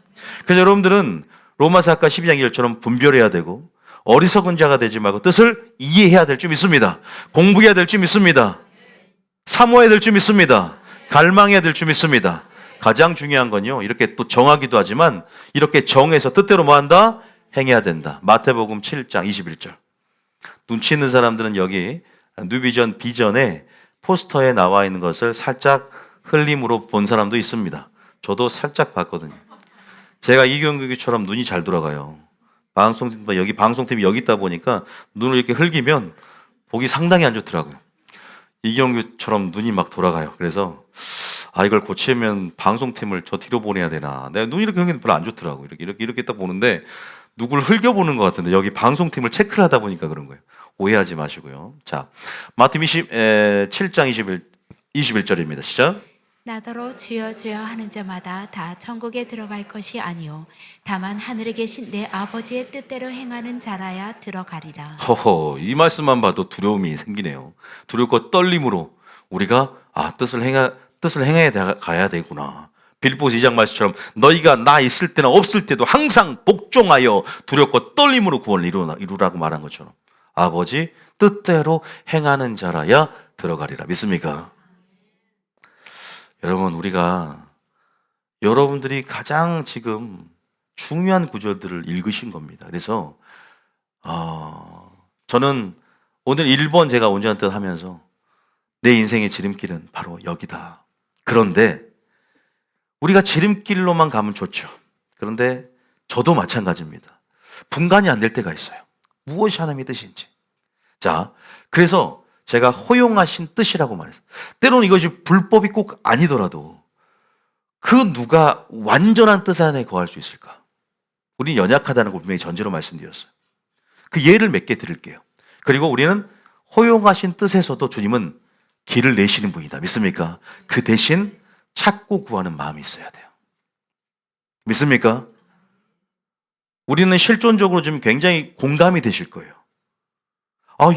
그래서 여러분들은 로마서학과 12장 1절처럼 분별해야 되고 어리석은 자가 되지 말고 뜻을 이해해야 될 줄 믿습니다. 공부해야 될 줄 믿습니다. 사모해야 될 줄 믿습니다. 갈망해야 될 줄 믿습니다. 가장 중요한 건요, 이렇게 또 정하기도 하지만 이렇게 정해서 뜻대로 뭐 한다? 행해야 된다. 마태복음 7장 21절. 눈치 있는 사람들은 여기 뉴비전 비전에 포스터에 나와 있는 것을 살짝 흘림으로 본 사람도 있습니다. 저도 살짝 봤거든요. 제가 이경규처럼 눈이 잘 돌아가요. 방송팀이 여기 있다 보니까 눈을 이렇게 흘기면 보기 상당히 안 좋더라고요. 이경규처럼 눈이 막 돌아가요. 그래서 이걸 고치면 방송팀을 저 뒤로 보내야 되나. 내가 눈이 이렇게 흘기는 별로 안 좋더라고요. 이렇게 딱 보는데 누굴 흘겨보는 것 같은데 여기 방송팀을 체크를 하다 보니까 그런 거예요. 오해하지 마시고요. 자, 마태복음 7장 21절입니다. 시작. 나더러 주여 주여 하는 자마다 다 천국에 들어갈 것이 아니요 다만 하늘에 계신 내 아버지의 뜻대로 행하는 자라야 들어가리라. 허허, 이 말씀만 봐도 두려움이 생기네요. 두렵고 떨림으로 우리가 뜻을 행해 가야 되구나. 빌립보서 2장 말씀처럼 너희가 나 있을 때나 없을 때도 항상 복종하여 두렵고 떨림으로 구원을 이루라고 말한 것처럼 아버지 뜻대로 행하는 자라야 들어가리라. 믿습니까? 여러분, 여러분들이 가장 지금 중요한 구절들을 읽으신 겁니다. 그래서 저는 오늘 1번 제가 온전한 뜻 하면서 내 인생의 지름길은 바로 여기다. 그런데 우리가 지름길로만 가면 좋죠. 그런데 저도 마찬가지입니다. 분간이 안 될 때가 있어요. 무엇이 하나님의 뜻인지. 자, 그래서 제가 허용하신 뜻이라고 말했어요. 때로는 이것이 불법이 꼭 아니더라도 그 누가 완전한 뜻 안에 거할 수 있을까? 우리는 연약하다는 걸 분명히 전제로 말씀드렸어요. 그 예를 몇 개 드릴게요. 그리고 우리는 허용하신 뜻에서도 주님은 길을 내시는 분이다. 믿습니까? 그 대신 찾고 구하는 마음이 있어야 돼요. 믿습니까? 우리는 실존적으로 지금 굉장히 공감이 되실 거예요.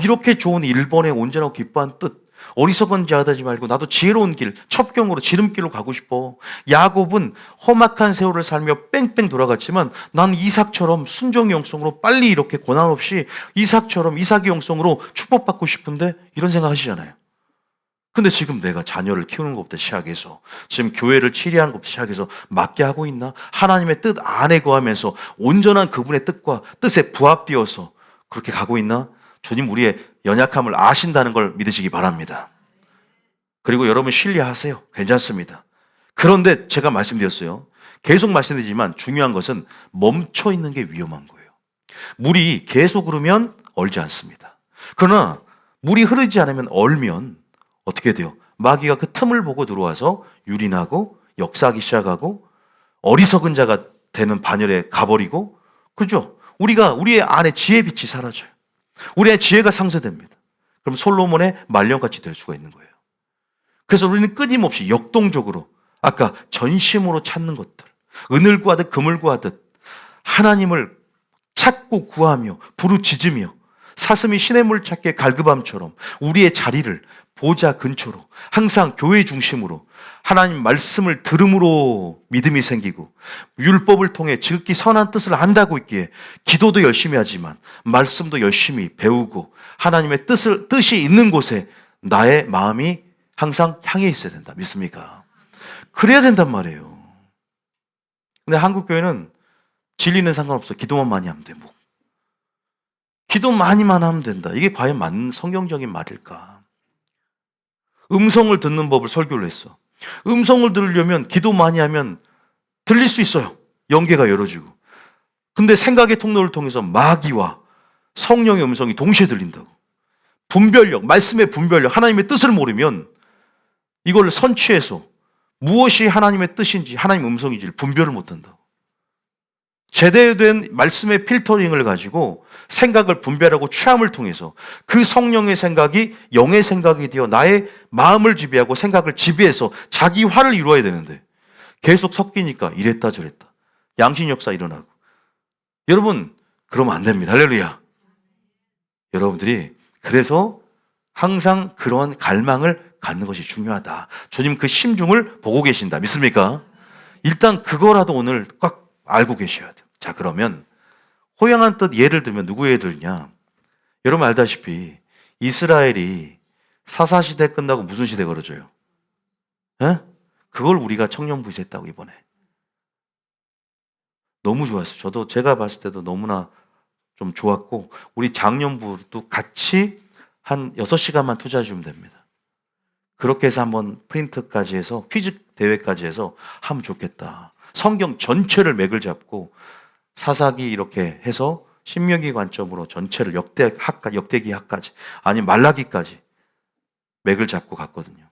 이렇게 좋은 1번의 온전하고 기뻐한 뜻, 어리석은 자 하지 말고 나도 지혜로운 길, 첩경으로 지름길로 가고 싶어. 야곱은 험악한 세월을 살며 뺑뺑 돌아갔지만 난 이삭처럼 순종의 영성으로 빨리 이렇게 고난 없이 이삭의 영성으로 축복받고 싶은데 이런 생각 하시잖아요. 근데 지금 내가 자녀를 키우는 것부터 시작해서 지금 교회를 치리하는 것부터 시작해서 맞게 하고 있나? 하나님의 뜻 안에 거하면서 온전한 그분의 뜻과 뜻에 부합되어서 그렇게 가고 있나? 주님 우리의 연약함을 아신다는 걸 믿으시기 바랍니다. 그리고 여러분 신뢰하세요. 괜찮습니다. 그런데 제가 말씀드렸어요. 계속 말씀드리지만 중요한 것은 멈춰 있는 게 위험한 거예요. 물이 계속 흐르면 얼지 않습니다. 그러나 물이 흐르지 않으면 얼면 어떻게 돼요? 마귀가 그 틈을 보고 들어와서 유린하고 역사하기 시작하고 어리석은 자가 되는 반열에 가버리고, 그죠? 우리의 안에 지혜 빛이 사라져요. 우리의 지혜가 상쇄됩니다. 그럼 솔로몬의 말년같이 될 수가 있는 거예요. 그래서 우리는 끊임없이 역동적으로 아까 전심으로 찾는 것들, 은을 구하듯 금을 구하듯 하나님을 찾고 구하며 부르짖으며 사슴이 시냇물 찾기에 갈급함처럼 우리의 자리를 보좌 근처로 항상 교회 중심으로 하나님 말씀을 들음으로 믿음이 생기고 율법을 통해 지극히 선한 뜻을 안다고 있기에 기도도 열심히 하지만 말씀도 열심히 배우고 하나님의 뜻이 있는 곳에 나의 마음이 항상 향해 있어야 된다. 믿습니까? 그래야 된단 말이에요. 근데 한국 교회는 진리는 상관없어. 기도만 많이 하면 돼. 뭐. 기도 많이만 하면 된다. 이게 과연 맞는 성경적인 말일까? 음성을 듣는 법을 설교를 했어. 음성을 들으려면 기도 많이 하면 들릴 수 있어요. 영계가 열어지고. 근데 생각의 통로를 통해서 마귀와 성령의 음성이 동시에 들린다고. 분별력, 말씀의 분별력, 하나님의 뜻을 모르면 이걸 선취해서 무엇이 하나님의 뜻인지 하나님의 음성인지를 분별을 못한다고. 제대로 된 말씀의 필터링을 가지고 생각을 분별하고 취함을 통해서 그 성령의 생각이 영의 생각이 되어 나의 마음을 지배하고 생각을 지배해서 자기 화를 이루어야 되는데 계속 섞이니까 이랬다 저랬다. 양심 역사 일어나고. 여러분, 그러면 안 됩니다. 할렐루야. 여러분들이 그래서 항상 그런 갈망을 갖는 것이 중요하다. 주님 그 심중을 보고 계신다. 믿습니까? 일단 그거라도 오늘 꽉 알고 계셔야 돼요. 자, 그러면 호양한 뜻 예를 들면 누구 예를 들냐? 여러분 알다시피 이스라엘이 사사시대 끝나고 무슨 시대 걸어져요? 에? 그걸 우리가 청년부에서 했다고 이번에. 너무 좋았어요. 저도 제가 봤을 때도 너무나 좀 좋았고 우리 장년부도 같이 한 6시간만 투자해 주면 됩니다. 그렇게 해서 한번 프린트까지 해서 퀴즈 대회까지 해서 하면 좋겠다. 성경 전체를 맥을 잡고 사사기 이렇게 해서 신명기 관점으로 전체를 역대기하까지 아니 말라기까지 맥을 잡고 갔거든요.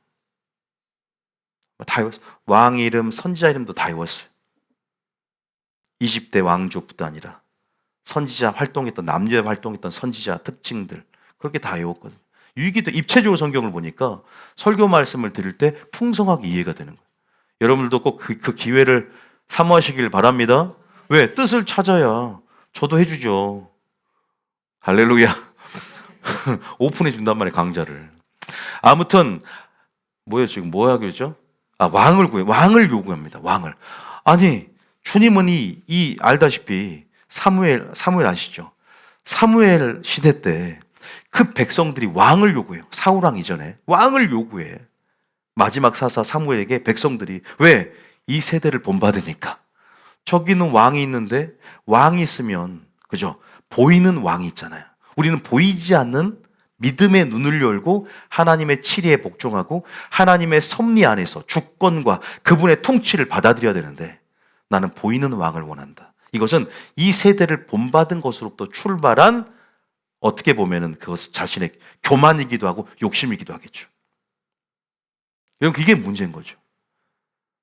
다 외웠어요. 왕 이름, 선지자 이름도 다 외웠어요. 20대 왕족부터 아니라 선지자 활동했던 남녀 활동했던 선지자 특징들 그렇게 다 외웠거든요. 유익이도 입체적으로 성경을 보니까 설교 말씀을 들을 때 풍성하게 이해가 되는 거예요. 여러분들도 꼭 그 기회를 사모하시길 바랍니다. 왜? 뜻을 찾아야 저도 해주죠. 할렐루야. 오픈해 준단 말이에요, 강좌를. 아무튼 뭐예요 지금 뭐 하기로 했죠? 왕을 요구합니다. 왕을. 아니 주님은 이 알다시피 사무엘 아시죠? 사무엘 시대 때 그 백성들이 왕을 요구해요. 사울 왕 이전에 왕을 요구해. 마지막 사사 사무엘에게 백성들이 왜? 이 세대를 본받으니까. 저기는 왕이 있는데 왕이 있으면 그죠? 보이는 왕이 있잖아요. 우리는 보이지 않는 믿음의 눈을 열고 하나님의 치리에 복종하고 하나님의 섭리 안에서 주권과 그분의 통치를 받아들여야 되는데 나는 보이는 왕을 원한다. 이것은 이 세대를 본받은 것으로부터 출발한 어떻게 보면은 그것 자신의 교만이기도 하고 욕심이기도 하겠죠. 여러분 이게 문제인 거죠.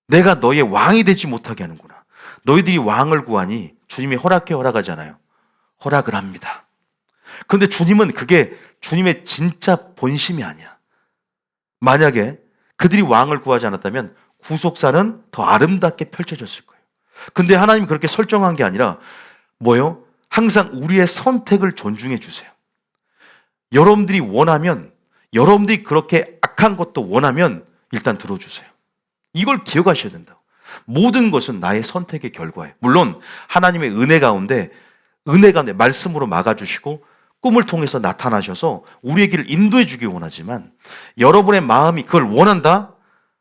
내가 너의 왕이 되지 못하게 하는구나. 너희들이 왕을 구하니 주님이 허락하잖아요. 허락을 합니다. 그런데 주님은 그게 주님의 진짜 본심이 아니야. 만약에 그들이 왕을 구하지 않았다면 구속사는 더 아름답게 펼쳐졌을 거예요. 근데 하나님이 그렇게 설정한 게 아니라 뭐예요? 항상 우리의 선택을 존중해 주세요. 여러분들이 원하면 여러분들이 그렇게 악한 것도 원하면 일단 들어주세요. 이걸 기억하셔야 된다고. 모든 것은 나의 선택의 결과예요. 물론 하나님의 은혜 가운데 말씀으로 막아주시고 꿈을 통해서 나타나셔서 우리의 길을 인도해 주기 원하지만 여러분의 마음이 그걸 원한다?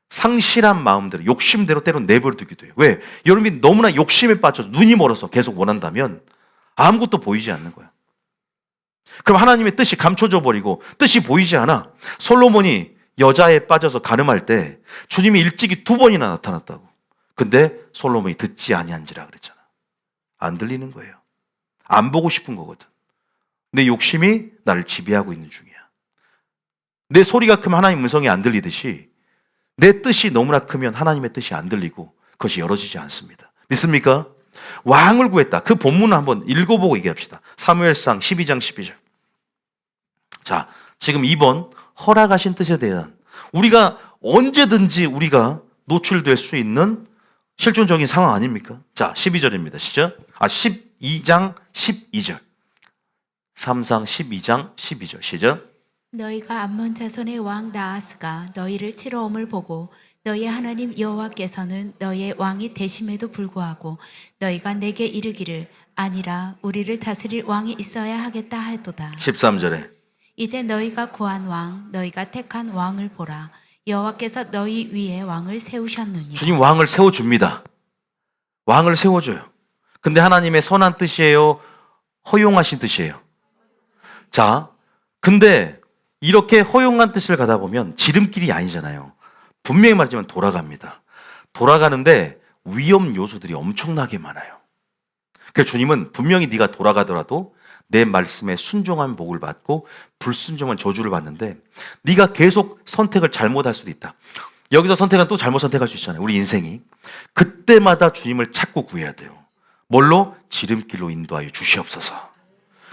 상실한 마음대로 욕심대로 때론 내버려두기도 해요. 왜? 여러분이 너무나 욕심에 빠져서 눈이 멀어서 계속 원한다면 아무것도 보이지 않는 거야. 그럼 하나님의 뜻이 감춰져 버리고 뜻이 보이지 않아. 솔로몬이 여자에 빠져서 간음할 때 주님이 일찍이 2번이나 나타났다고. 근데 솔로몬이 듣지 아니한지라 그랬잖아. 안 들리는 거예요. 안 보고 싶은 거거든. 내 욕심이 나를 지배하고 있는 중이야. 내 소리가 크면 하나님 음성이 안 들리듯이 내 뜻이 너무나 크면 하나님의 뜻이 안 들리고 그것이 열어지지 않습니다. 믿습니까? 왕을 구했다. 그 본문을 한번 읽어보고 얘기합시다. 사무엘상 12장 12절. 자, 지금 2번 허락하신 뜻에 대한 우리가 언제든지 우리가 노출될 수 있는 실존적인 상황 아닙니까? 자, 12절입니다. 시작. 12장 12절. 3상 12장 12절. 시작. 너희가 암몬 자손의 왕 나하스가 너희를 치러옴을 보고 너희 하나님 여호와께서는 너희의 왕이 되심에도 불구하고 너희가 내게 이르기를 아니라 우리를 다스릴 왕이 있어야 하겠다 하도다. 13절에 이제 너희가 구한 왕 너희가 택한 왕을 보라. 여호와께서 너희 위에 왕을 세우셨느니라. 주님 왕을 세워줍니다. 왕을 세워줘요. 근데 하나님의 선한 뜻이에요? 허용하신 뜻이에요? 자, 근데 이렇게 허용한 뜻을 가다 보면 지름길이 아니잖아요. 분명히 말하지만 돌아갑니다. 돌아가는데 위험 요소들이 엄청나게 많아요. 그래서 주님은 분명히 네가 돌아가더라도 내 말씀에 순종한 복을 받고 불순종한 저주를 받는데 네가 계속 선택을 잘못할 수도 있다. 여기서 선택은 또 잘못 선택할 수 있잖아요. 우리 인생이. 그때마다 주님을 찾고 구해야 돼요. 뭘로? 지름길로 인도하여 주시옵소서.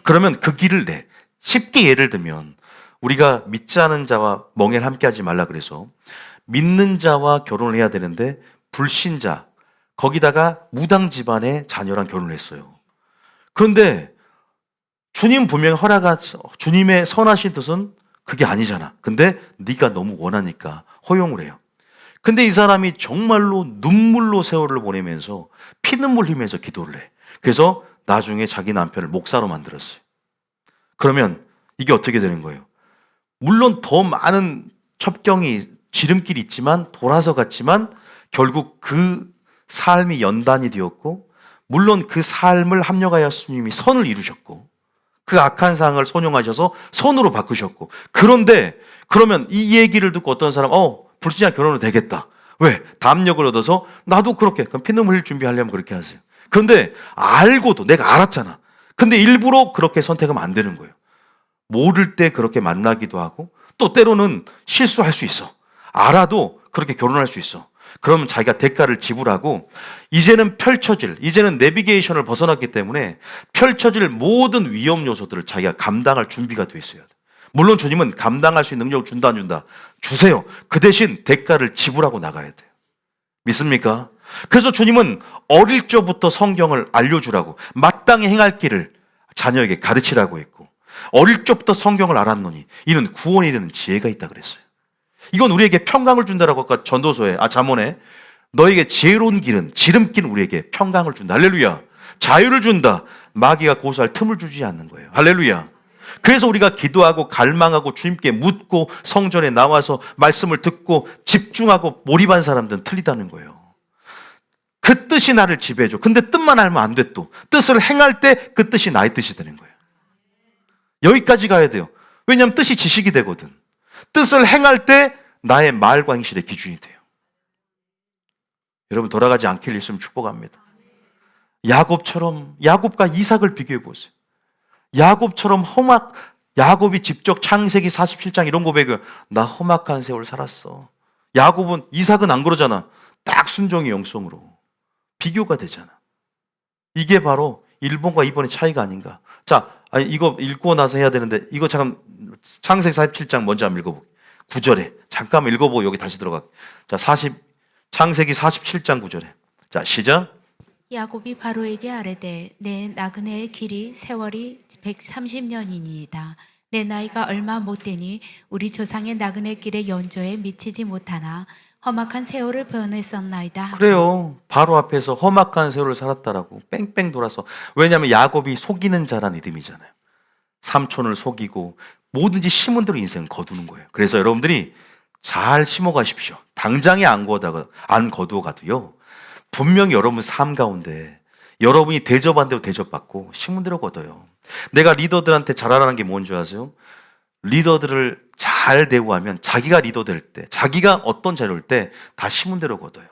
그러면 그 길을 내. 쉽게 예를 들면 우리가 믿지 않은 자와 멍에를 함께 하지 말라 그래서 믿는 자와 결혼을 해야 되는데 불신자 거기다가 무당 집안의 자녀랑 결혼을 했어요. 그런데 주님 분명히 주님의 선하신 뜻은 그게 아니잖아. 근데 네가 너무 원하니까 허용을 해요. 근데 이 사람이 정말로 눈물로 세월을 보내면서 피눈물 흘리면서 기도를 해. 그래서 나중에 자기 남편을 목사로 만들었어요. 그러면 이게 어떻게 되는 거예요? 물론 더 많은 첩경이 지름길이 있지만 돌아서 갔지만 결국 그 삶이 연단이 되었고 물론 그 삶을 합력하여 주님이 선을 이루셨고 그 악한 상을 선용하셔서 선으로 바꾸셨고 그런데 그러면 이 얘기를 듣고 어떤 사람 불신자 결혼은 되겠다. 왜? 담력을 얻어서 나도 그렇게 그럼 피눈물 흘릴 준비하려면 그렇게 하세요. 그런데 알고도 내가 알았잖아. 근데 일부러 그렇게 선택하면 안 되는 거예요. 모를 때 그렇게 만나기도 하고 또 때로는 실수할 수 있어. 알아도 그렇게 결혼할 수 있어. 그러면 자기가 대가를 지불하고 이제는 이제는 내비게이션을 벗어났기 때문에 펼쳐질 모든 위험 요소들을 자기가 감당할 준비가 돼 있어야 돼. 물론 주님은 감당할 수 있는 능력을 준다 안 준다? 주세요. 그 대신 대가를 지불하고 나가야 돼요. 믿습니까? 그래서 주님은 어릴 적부터 성경을 알려주라고 마땅히 행할 길을 자녀에게 가르치라고 했고 어릴 적부터 성경을 알았노니 이는 구원에 이르는 지혜가 있다 그랬어요. 이건 우리에게 평강을 준다라고 아까 잠언에 너에게 지혜로운 길은 지름길은 우리에게 평강을 준다. 할렐루야. 자유를 준다. 마귀가 고소할 틈을 주지 않는 거예요. 할렐루야. 그래서 우리가 기도하고 갈망하고 주님께 묻고 성전에 나와서 말씀을 듣고 집중하고 몰입한 사람들은 틀리다는 거예요. 그 뜻이 나를 지배해줘. 근데 뜻만 알면 안 돼 또. 뜻을 행할 때 그 뜻이 나의 뜻이 되는 거예요. 여기까지 가야 돼요. 왜냐하면 뜻이 지식이 되거든. 뜻을 행할 때 나의 말과 행실의 기준이 돼요. 여러분 돌아가지 않길 있으면 축복합니다. 야곱과 이삭을 비교해 보세요. 야곱이 직접 창세기 47장 이런 고백을 나 험악한 세월 살았어. 이삭은 안 그러잖아. 딱 순종의 영성으로. 비교가 되잖아. 이게 바로 1번과 2번의 차이가 아닌가. 자, 이거 읽고 나서 해야 되는데 이거 잠깐 창세기 47장 먼저 한번 읽어볼게요. 9절에 잠깐만 읽어보고 여기 다시 들어가. 자, 창세기 47장 9절에 자, 시작. 야곱이 바로에게 아뢰되 내 나그네의 길이 세월이 130년이니이다. 내 나이가 얼마 못되니 우리 조상의 나그네 길의 연조에 미치지 못하나 험악한 세월을 보냈었나이다. 그래요. 바로 앞에서 험악한 세월을 살았다라고 뺑뺑 돌아서. 왜냐하면 야곱이 속이는 자란 이름이잖아요. 삼촌을 속이고 뭐든지 심은 대로 인생은 거두는 거예요. 그래서 여러분들이 잘 심어가십시오. 당장에 안 거두어 가도요. 분명히 여러분 삶 가운데 여러분이 대접한 대로 대접받고 심은 대로 거둬요. 내가 리더들한테 잘하라는 게 뭔지 아세요? 리더들을 잘 대우하면 자기가 리더 될 때, 자기가 어떤 자료일 때 다 심은 대로 거둬요.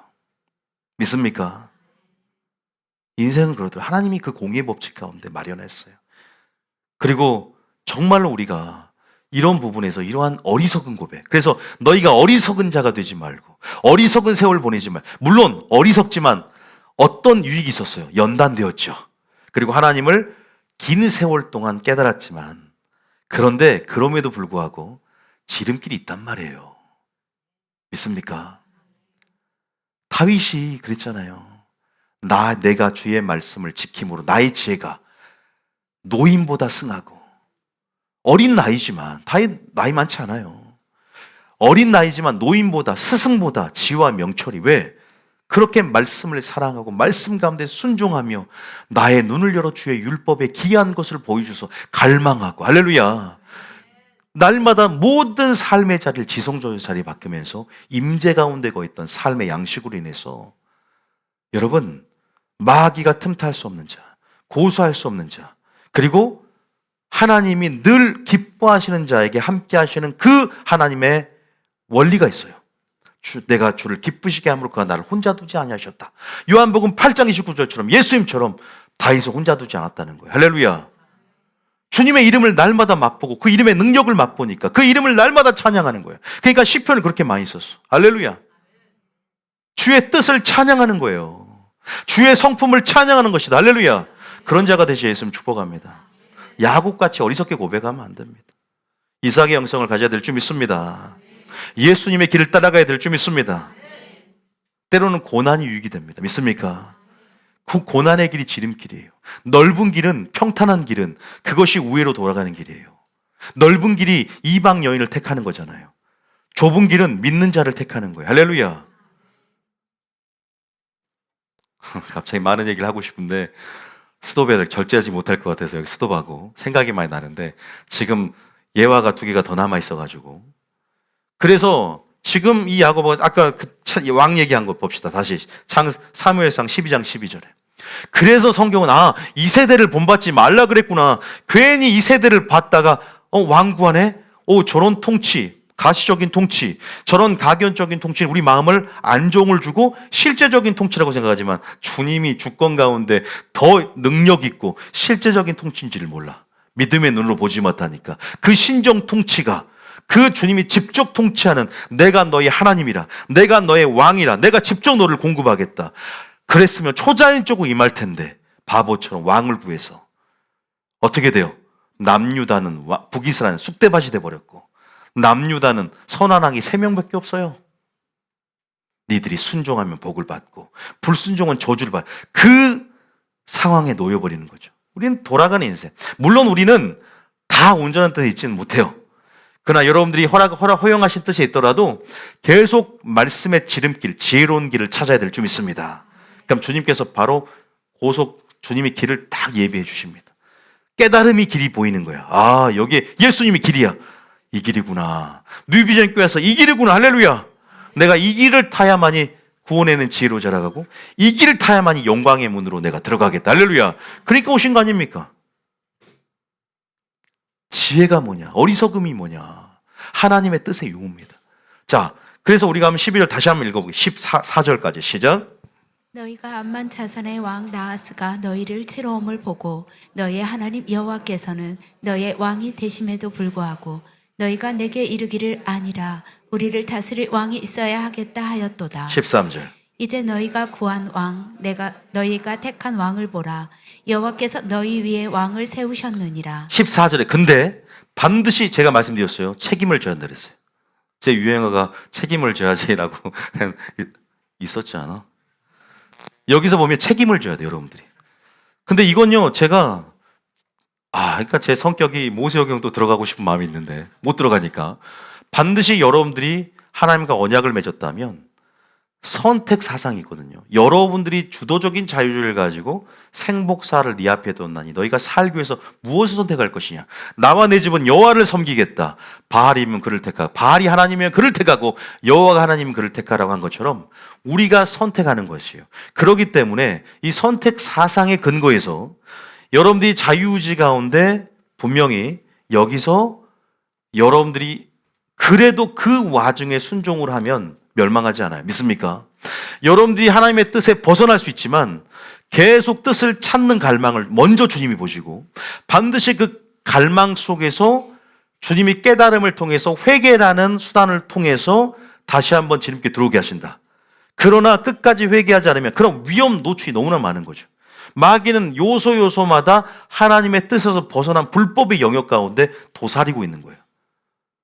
믿습니까? 인생은 그러더라고요. 하나님이 그 공의 법칙 가운데 마련했어요. 그리고 정말로 우리가 이런 부분에서 이러한 어리석은 고백. 그래서 너희가 어리석은 자가 되지 말고 어리석은 세월 보내지 말고, 물론 어리석지만 어떤 유익이 있었어요. 연단되었죠. 그리고 하나님을 긴 세월 동안 깨달았지만, 그런데 그럼에도 불구하고 지름길이 있단 말이에요. 믿습니까? 다윗이 그랬잖아요. 내가 주의 말씀을 지킴으로 나의 지혜가 노인보다 승하고. 어린 나이지만, 다윗 나이 많지 않아요. 어린 나이지만 노인보다, 스승보다 지혜와 명철이. 왜? 그렇게 말씀을 사랑하고 말씀 가운데 순종하며 나의 눈을 열어 주의 율법에 기이한 것을 보여주셔서 갈망하고. 할렐루야. 날마다 모든 삶의 자리를 지성적인 자리에 바뀌면서 임재 가운데 거했던 삶의 양식으로 인해서, 여러분, 마귀가 틈탈 수 없는 자, 고수할 수 없는 자, 그리고 하나님이 늘 기뻐하시는 자에게 함께 하시는 그 하나님의 원리가 있어요. 내가 주를 기쁘시게 함으로 그가 나를 혼자 두지 아니하셨다. 요한복음 8장 29절처럼 예수님처럼 다윗을 혼자 두지 않았다는 거예요. 할렐루야. 주님의 이름을 날마다 맛보고 그 이름의 능력을 맛보니까 그 이름을 날마다 찬양하는 거예요. 그러니까 시편을 그렇게 많이 썼어. 할렐루야. 주의 뜻을 찬양하는 거예요. 주의 성품을 찬양하는 것이다. 할렐루야. 그런 자가 되시게 했으면 축복합니다. 야곱같이 어리석게 고백하면 안 됩니다. 이삭의 영성을 가져야 될 줄 믿습니다. 예수님의 길을 따라가야 될 줄 믿습니다. 때로는 고난이 유익이 됩니다. 믿습니까? 그 고난의 길이 지름길이에요. 넓은 길은, 평탄한 길은 그것이 우회로 돌아가는 길이에요. 넓은 길이 이방 여인을 택하는 거잖아요. 좁은 길은 믿는 자를 택하는 거예요. 할렐루야. 갑자기 많은 얘기를 하고 싶은데 스톱에 절제하지 못할 것 같아서 여기 스톱하고 생각이 많이 나는데, 지금 예화가 2개가 더 남아 있어가지고. 그래서 지금 이 야고보가 아까 그 왕 얘기한 거 봅시다. 다시 사무엘상 12장 12절에. 그래서 성경은 이 세대를 본받지 말라 그랬구나. 괜히 이 세대를 봤다가 왕구하네. 저런 통치, 가시적인 통치, 저런 가견적인 통치는 우리 마음을 안정을 주고 실제적인 통치라고 생각하지만, 주님이 주권 가운데 더 능력 있고 실제적인 통치인지를 몰라. 믿음의 눈으로 보지 못하니까. 그 신정 통치가, 그 주님이 직접 통치하는, 내가 너의 하나님이라, 내가 너의 왕이라, 내가 직접 너를 공급하겠다. 그랬으면 초자연적으로 임할 텐데 바보처럼 왕을 구해서 어떻게 돼요? 남유다는 북이스라엘은 쑥대밭이 돼버렸고, 남유다는 선한 왕이 3명밖에 없어요. 니들이 순종하면 복을 받고 불순종은 저주를 받고, 그 상황에 놓여버리는 거죠. 우리는 돌아가는 인생. 물론 우리는 다 온전한 뜻에 있지는 못해요. 그러나 여러분들이 허용하신 뜻에 있더라도 계속 말씀의 지름길, 지혜로운 길을 찾아야 될 줄 믿습니다. 그럼 주님께서 바로 주님의 길을 딱 예비해 주십니다. 깨달음이 길이 보이는 거야. 여기 예수님이 길이야. 이 길이구나. 뉴비전 교회에서 이 길이구나. 할렐루야. 내가 이 길을 타야만이 구원에는 지혜로 자라가고, 이 길을 타야만이 영광의 문으로 내가 들어가겠다. 할렐루야. 그러니까 오신 거 아닙니까? 지혜가 뭐냐? 어리석음이 뭐냐? 하나님의 뜻의 유무입니다. 자, 그래서 우리가 한번 12절 다시 한번 읽어보기. 14절까지 시작. 너희가 암만 자손의 왕 나아스가 너희를 치러옴을 보고 너희의 하나님 여호와께서는 너희의 왕이 되심에도 불구하고 너희가 내게 이르기를 아니라 우리를 다스릴 왕이 있어야 하겠다 하였도다. 13절. 이제 너희가 구한 왕, 너희가 택한 왕을 보라. 여호와께서 너희 위에 왕을 세우셨느니라. 14절에 근데 반드시 제가 말씀드렸어요. 책임을 져야 한다 그랬어요. 제 유행어가 책임을 져야지라고 있었지 않아? 여기서 보면 책임을 져야 돼요, 여러분들이. 근데 이건요, 제가 그러니까 제 성격이 모세오경도 들어가고 싶은 마음이 있는데 못 들어가니까, 반드시 여러분들이 하나님과 언약을 맺었다면 선택 사상이 있거든요. 여러분들이 주도적인 자유를 가지고 생복사를 네 앞에 뒀나니 너희가 살기 위해서 무엇을 선택할 것이냐. 나와 내 집은 여호와를 섬기겠다. 바알이면 그를 택하고, 바알이 하나님이면 그를 택하고, 여호와가 하나님이면 그를 택하라고 한 것처럼 우리가 선택하는 것이에요. 그렇기 때문에 이 선택 사상의 근거에서 여러분들이 자유의지 가운데 분명히 여기서 여러분들이 그래도 그 와중에 순종을 하면 멸망하지 않아요. 믿습니까? 여러분들이 하나님의 뜻에 벗어날 수 있지만 계속 뜻을 찾는 갈망을 먼저 주님이 보시고 반드시 그 갈망 속에서 주님이 깨달음을 통해서 회개라는 수단을 통해서 다시 한번 지름길 들어오게 하신다. 그러나 끝까지 회개하지 않으면 그런 위험 노출이 너무나 많은 거죠. 마귀는 요소요소마다 하나님의 뜻에서 벗어난 불법의 영역 가운데 도사리고 있는 거예요.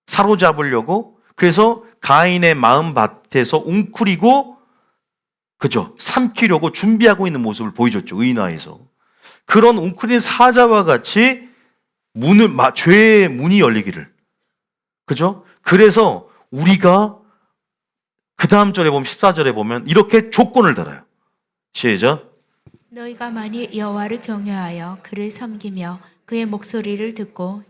사로잡으려고. 그래서 가인의 마음밭에서 웅크리고 그죠? 삼키려고 준비하고 있는 모습을 보여줬죠. 의인화에서. 그런 웅크린 사자와 같이 죄의 문이 열리기를. 그죠? 그래서 우리가 그 다음 절에 보면 14절에 보면 이렇게 조건을 달아요. 시작. 너희가 만일 여호와를 경외하여 그를 섬기며 그의 목소리를 듣고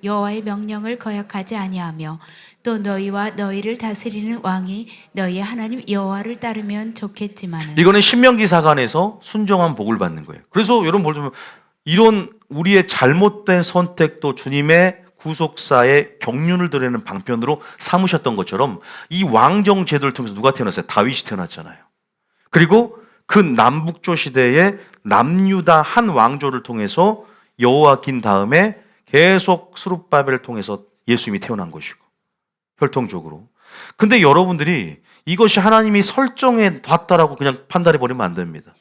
여호와의 명령을 거역하지 아니하며 또 너희와 너희를 다스리는 왕이 너희의 하나님 여호와를 따르면 좋겠지만은 이거는 신명기사관에서 순종한 복을 받는 거예요. 그래서 여러분 보면 이런 우리의 잘못된 선택도 주님의 구속사의 경륜을 드리는 방편으로 삼으셨던 것처럼 이 왕정 제도를 통해서 누가 태어났어요? 다윗이 태어났잖아요. 그리고 그 남북조 시대에 남유다 한 왕조를 통해서 여호와긴 다음에 계속 스룹바벨을 통해서 예수님이 태어난 것이고 혈통적으로. 근데 여러분들이 이것이 하나님이 설정해 놨다라고 그냥 판단해 버리면 안 됩니다.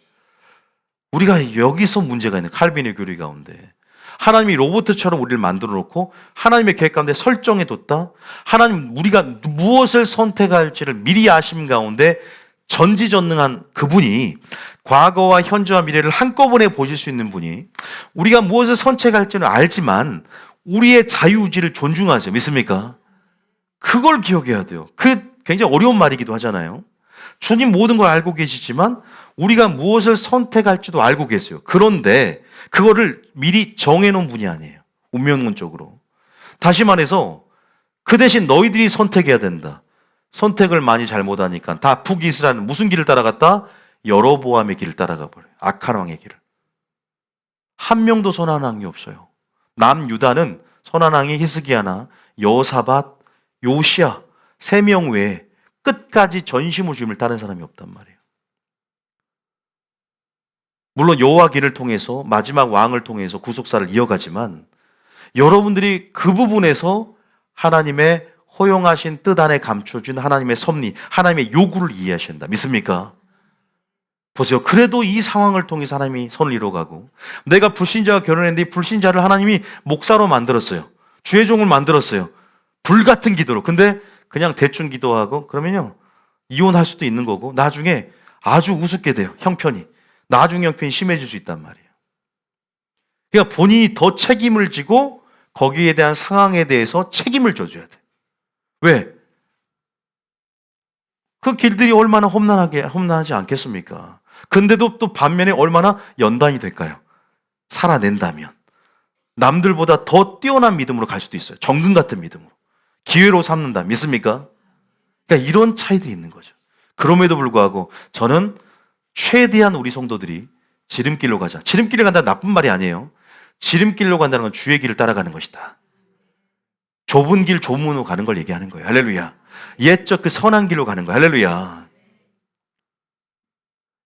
우리가 여기서 문제가 있는 칼빈의 교리 가운데 하나님이 로봇처럼 우리를 만들어 놓고 하나님의 계획 가운데 설정해 뒀다. 하나님 우리가 무엇을 선택할지를 미리 아심 가운데 전지전능한 그분이 과거와 현재와 미래를 한꺼번에 보실 수 있는 분이 우리가 무엇을 선택할지는 알지만 우리의 자유의지를 존중하세요. 믿습니까? 그걸 기억해야 돼요. 그 굉장히 어려운 말이기도 하잖아요. 주님 모든 걸 알고 계시지만 우리가 무엇을 선택할지도 알고 계세요. 그런데 그거를 미리 정해놓은 분이 아니에요. 운명론적으로. 다시 말해서 그 대신 너희들이 선택해야 된다. 선택을 많이 잘못하니까 다 북이스라엘은 무슨 길을 따라갔다? 여로보암의 길을 따라가 버려요. 악한 왕의 길을. 한 명도 선한 왕이 없어요. 남유다는 선한 왕이 히스기야나 여호사밧, 요시야 3명 외에 끝까지 전심을 주임을 따른 사람이 없단 말이에요. 물론 여호와 길을 통해서 마지막 왕을 통해서 구속사를 이어가지만 여러분들이 그 부분에서 하나님의 허용하신 뜻 안에 감춰준 하나님의 섭리, 하나님의 요구를 이해하셔야 한다. 믿습니까? 보세요. 그래도 이 상황을 통해서 하나님이 선을 이뤄가고 내가 불신자와 결혼했는데 이 불신자를 하나님이 목사로 만들었어요. 주의 종을 만들었어요. 불같은 기도로. 근데 그냥 대충 기도하고 그러면요 이혼할 수도 있는 거고 나중에 아주 우습게 돼요. 형편이. 나중 형편이 심해질 수 있단 말이에요. 그러니까 본인이 더 책임을 지고 거기에 대한 상황에 대해서 책임을 져줘야 돼. 왜? 그 길들이 얼마나 험난하지 않겠습니까? 근데도 또 반면에 얼마나 연단이 될까요? 살아낸다면. 남들보다 더 뛰어난 믿음으로 갈 수도 있어요. 정금 같은 믿음으로. 기회로 삼는다. 믿습니까? 그러니까 이런 차이들이 있는 거죠. 그럼에도 불구하고 저는 최대한 우리 성도들이 지름길로 가자. 지름길로 간다는 나쁜 말이 아니에요. 지름길로 간다는 건 주의 길을 따라가는 것이다. 좁은 길, 좁은 문으로 가는 걸 얘기하는 거예요. 할렐루야. 옛적 그 선한 길로 가는 거예요. 할렐루야.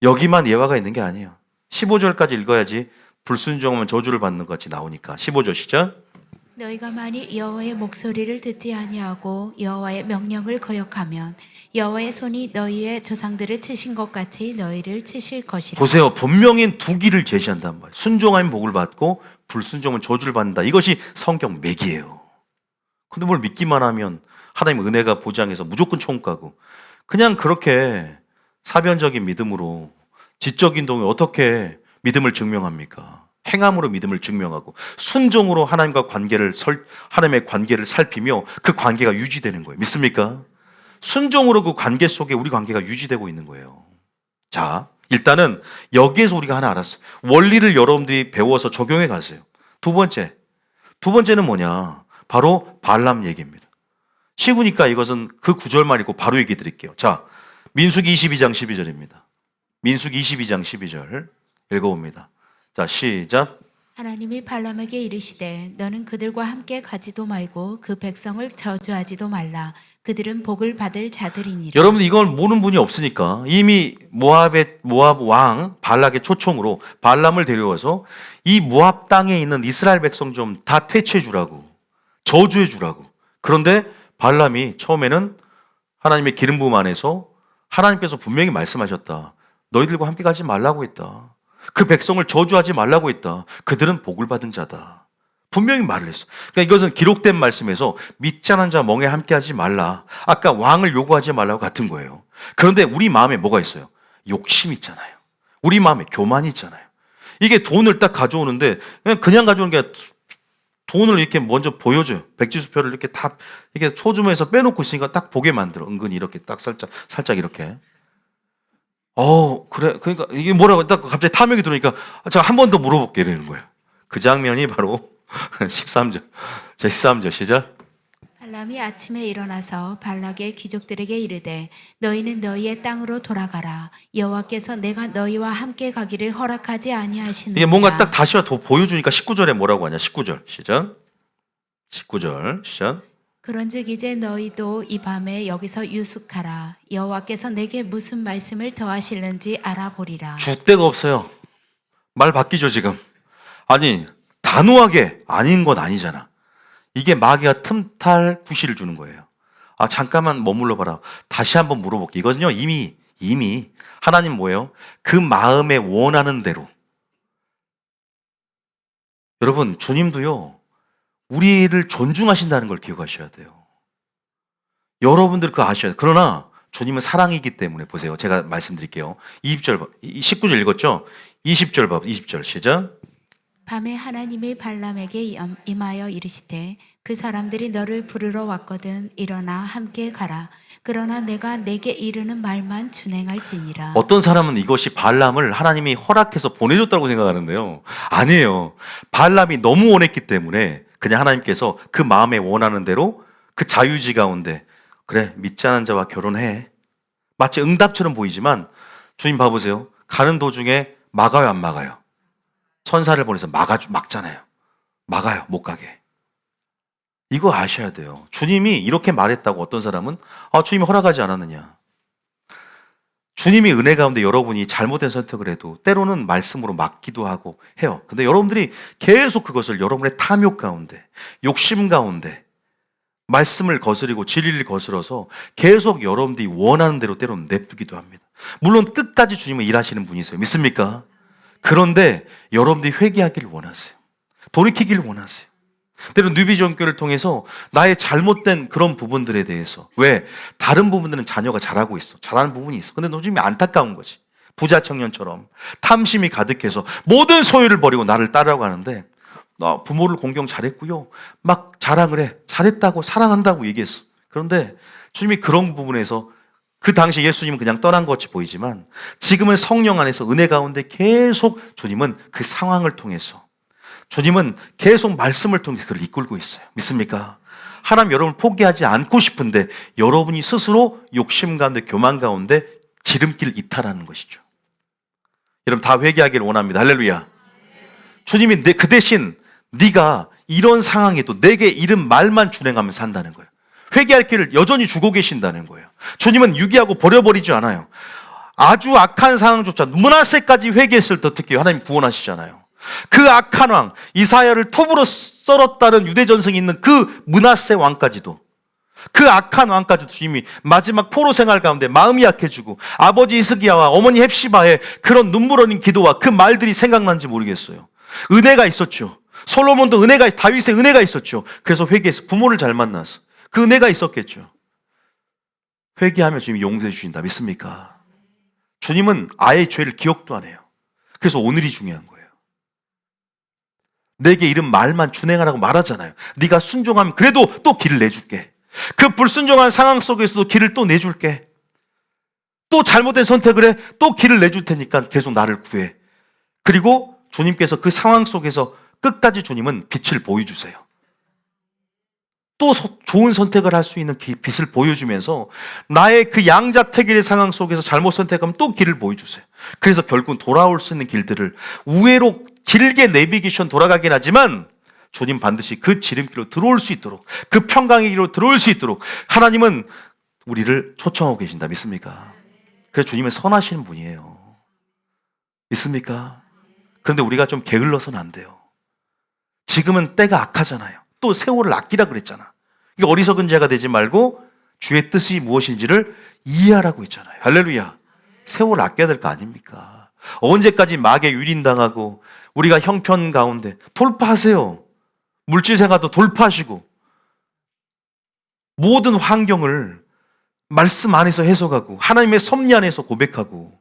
여기만 예화가 있는 게 아니에요. 15절까지 읽어야지 불순종하면 저주를 받는 것 같이 나오니까. 15절 시작. 너희가 만일 여호와의 목소리를 듣지 아니하고 여호와의 명령을 거역하면 여호와의 손이 너희의 조상들을 치신 것 같이 너희를 치실 것이라. 보세요. 분명히 두 길을 제시한단 말이에요. 순종하면 복을 받고 불순종하면 저주를 받는다. 이것이 성경 맥이에요. 근데 뭘 믿기만 하면 하나님 은혜가 보장해서 무조건 천국 가고 그냥 그렇게 사변적인 믿음으로 지적인 동에 어떻게 믿음을 증명합니까? 행함으로 믿음을 증명하고 순종으로 하나님의 관계를 살피며 그 관계가 유지되는 거예요. 믿습니까? 순종으로 그 관계 속에 우리 관계가 유지되고 있는 거예요. 자, 일단은 여기에서 우리가 하나 알았어요. 원리를 여러분들이 배워서 적용해 가세요. 두 번째는 뭐냐? 바로 발람 얘기입니다. 쉬우니까 이것은 그 구절만 읽고 바로 얘기 드릴게요. 자, 민수기 22장 12절입니다. 민수기 22장 12절 읽어봅니다. 자, 시작. 하나님이 발람에게 이르시되 너는 그들과 함께 가지도 말고 그 백성을 저주하지도 말라. 그들은 복을 받을 자들이니라. 여러분 이걸 모르는 분이 없으니까 이미 모압 왕 발락의 초청으로 발람을 데려와서 이 모압 땅에 있는 이스라엘 백성 좀 다 퇴치해 주라고, 저주해 주라고. 그런데 발람이 처음에는 하나님의 기름 부음 안에서 하나님께서 분명히 말씀하셨다. 너희들과 함께 가지 말라고 했다. 그 백성을 저주하지 말라고 했다. 그들은 복을 받은 자다. 분명히 말을 했어. 그러니까 이것은 기록된 말씀에서 믿지 않은 자 멍에 함께 하지 말라. 아까 왕을 요구하지 말라고 같은 거예요. 그런데 우리 마음에 뭐가 있어요? 욕심이 있잖아요. 우리 마음에 교만이 있잖아요. 이게 돈을 딱 가져오는데 그냥 가져오는 게 아니라 돈을 이렇게 먼저 보여줘요. 백지수표를 이렇게 다 이렇게 초주머니에서 빼놓고 있으니까 딱 보게 만들어. 은근히 이렇게 딱 살짝 이렇게. 그래. 그러니까 이게 뭐라고 딱 갑자기 탐욕이 들어오니까 제가 한 번 더 물어볼게 이러는 거예요. 그 장면이 바로 13절. 제 13절 시작. 발람이 아침에 일어나서 발락의 귀족들에게 이르되 너희는 너희의 땅으로 돌아가라. 여호와께서 내가 너희와 함께 가기를 허락하지 아니하시느니라. 이게 뭔가 딱 다시 보여주니까 19절에 뭐라고 하냐. 19절 시작. 19절 시작. 그런즉 이제 너희도 이 밤에 여기서 유숙하라. 여호와께서 내게 무슨 말씀을 더하실는지 알아보리라. 줏대가 없어요. 말 바뀌죠 지금. 아니 단호하게 아닌 건 아니잖아. 이게 마귀가 틈탈 구실을 주는 거예요. 잠깐만 머물러 봐라. 다시 한번 물어볼게. 이거는요 이미 하나님 뭐예요? 그 마음에 원하는 대로. 여러분 주님도요 우리를 존중하신다는 걸 기억하셔야 돼요. 여러분들 그거 아셔야 돼요. 그러나 주님은 사랑이기 때문에 보세요. 제가 말씀드릴게요. 20절 19절 읽었죠? 20절 봐. 20절 시작. 밤에 하나님이 발람에게 임하여 이르시되 그 사람들이 너를 부르러 왔거든 일어나 함께 가라. 그러나 내가 내게 이르는 말만 준행할지니라. 어떤 사람은 이것이 발람을 하나님이 허락해서 보내줬다고 생각하는데요. 아니에요. 발람이 너무 원했기 때문에 그냥 하나님께서 그 마음에 원하는 대로 그 자유지 가운데 그래 믿지 않은 자와 결혼해. 마치 응답처럼 보이지만 주님 봐보세요. 가는 도중에 막아요 안 막아요? 천사를 보내서 막잖아요. 막아요 못 가게. 이거 아셔야 돼요. 주님이 이렇게 말했다고 어떤 사람은 주님이 허락하지 않았느냐. 주님이 은혜 가운데 여러분이 잘못된 선택을 해도 때로는 말씀으로 막기도 하고 해요. 근데 여러분들이 계속 그것을 여러분의 탐욕 가운데 욕심 가운데 말씀을 거스리고 진리를 거스러서 계속 여러분들이 원하는 대로 때로는 냅두기도 합니다. 물론 끝까지 주님은 일하시는 분이세요. 믿습니까? 그런데 여러분들이 회개하기를 원하세요. 돌이키기를 원하세요. 때로 뉴비전교를 통해서 나의 잘못된 그런 부분들에 대해서 왜? 다른 부분들은 자녀가 잘하고 있어. 잘하는 부분이 있어. 근데 요즘에 안타까운 거지. 부자 청년처럼 탐심이 가득해서 모든 소유를 버리고 나를 따르라고 하는데 나 부모를 공경 잘했고요. 막 자랑을 해. 잘했다고 사랑한다고 얘기했어. 그런데 주님이 그런 부분에서 그 당시 예수님은 그냥 떠난 것 같이 보이지만 지금은 성령 안에서 은혜 가운데 계속 주님은 그 상황을 통해서 주님은 계속 말씀을 통해서 그를 이끌고 있어요. 믿습니까? 하나님 여러분을 포기하지 않고 싶은데 여러분이 스스로 욕심 가운데 교만 가운데 지름길 이탈하는 것이죠. 여러분 다 회개하기를 원합니다. 할렐루야. 주님이 그 대신 네가 이런 상황에도 내게 이른 말만 준행하며 산다는 거예요. 회개할 길을 여전히 주고 계신다는 거예요. 주님은 유기하고 버려버리지 않아요. 아주 악한 상황조차 므낫세까지 회개했을 때 어떻게 하나님 구원하시잖아요. 그 악한 왕 이사야를 톱으로 썰었다는 유대 전승이 있는 그 므낫세 왕까지도 그 악한 왕까지도 주님이 마지막 포로 생활 가운데 마음이 약해지고 아버지 이스기야와 어머니 헵시바의 그런 눈물 흘린 기도와 그 말들이 생각난지 모르겠어요. 은혜가 있었죠. 솔로몬도 다윗의 은혜가 있었죠. 그래서 회개해서 부모를 잘 만나서 그 은혜가 있었겠죠. 회개하면 주님이 용서해 주신다. 믿습니까? 주님은 아예 죄를 기억도 안 해요. 그래서 오늘이 중요한 거예요. 내게 이런 말만 준행하라고 말하잖아요. 네가 순종하면 그래도 또 길을 내줄게. 그 불순종한 상황 속에서도 길을 또 내줄게. 또 잘못된 선택을 해. 또 길을 내줄 테니까 계속 나를 구해. 그리고 주님께서 그 상황 속에서 끝까지 주님은 빛을 보여주세요. 또 좋은 선택을 할 수 있는 빛을 보여주면서 나의 그 양자택일의 상황 속에서 잘못 선택하면 또 길을 보여주세요. 그래서 결국은 돌아올 수 있는 길들을 우회로 길게 내비게이션 돌아가긴 하지만 주님 반드시 그 지름길로 들어올 수 있도록, 그 평강의 길로 들어올 수 있도록 하나님은 우리를 초청하고 계신다. 믿습니까? 그래서 주님은 선하시는 분이에요. 믿습니까? 그런데 우리가 좀 게을러서는 안 돼요. 지금은 때가 악하잖아요. 또 세월을 아끼라 그랬잖아. 이게 어리석은 자가 되지 말고 주의 뜻이 무엇인지를 이해하라고 했잖아요. 할렐루야. 세월을 아껴야 될 거 아닙니까? 언제까지 막에 유린당하고 우리가 형편 가운데 돌파하세요. 물질 생활도 돌파하시고 모든 환경을 말씀 안에서 해석하고 하나님의 섭리 안에서 고백하고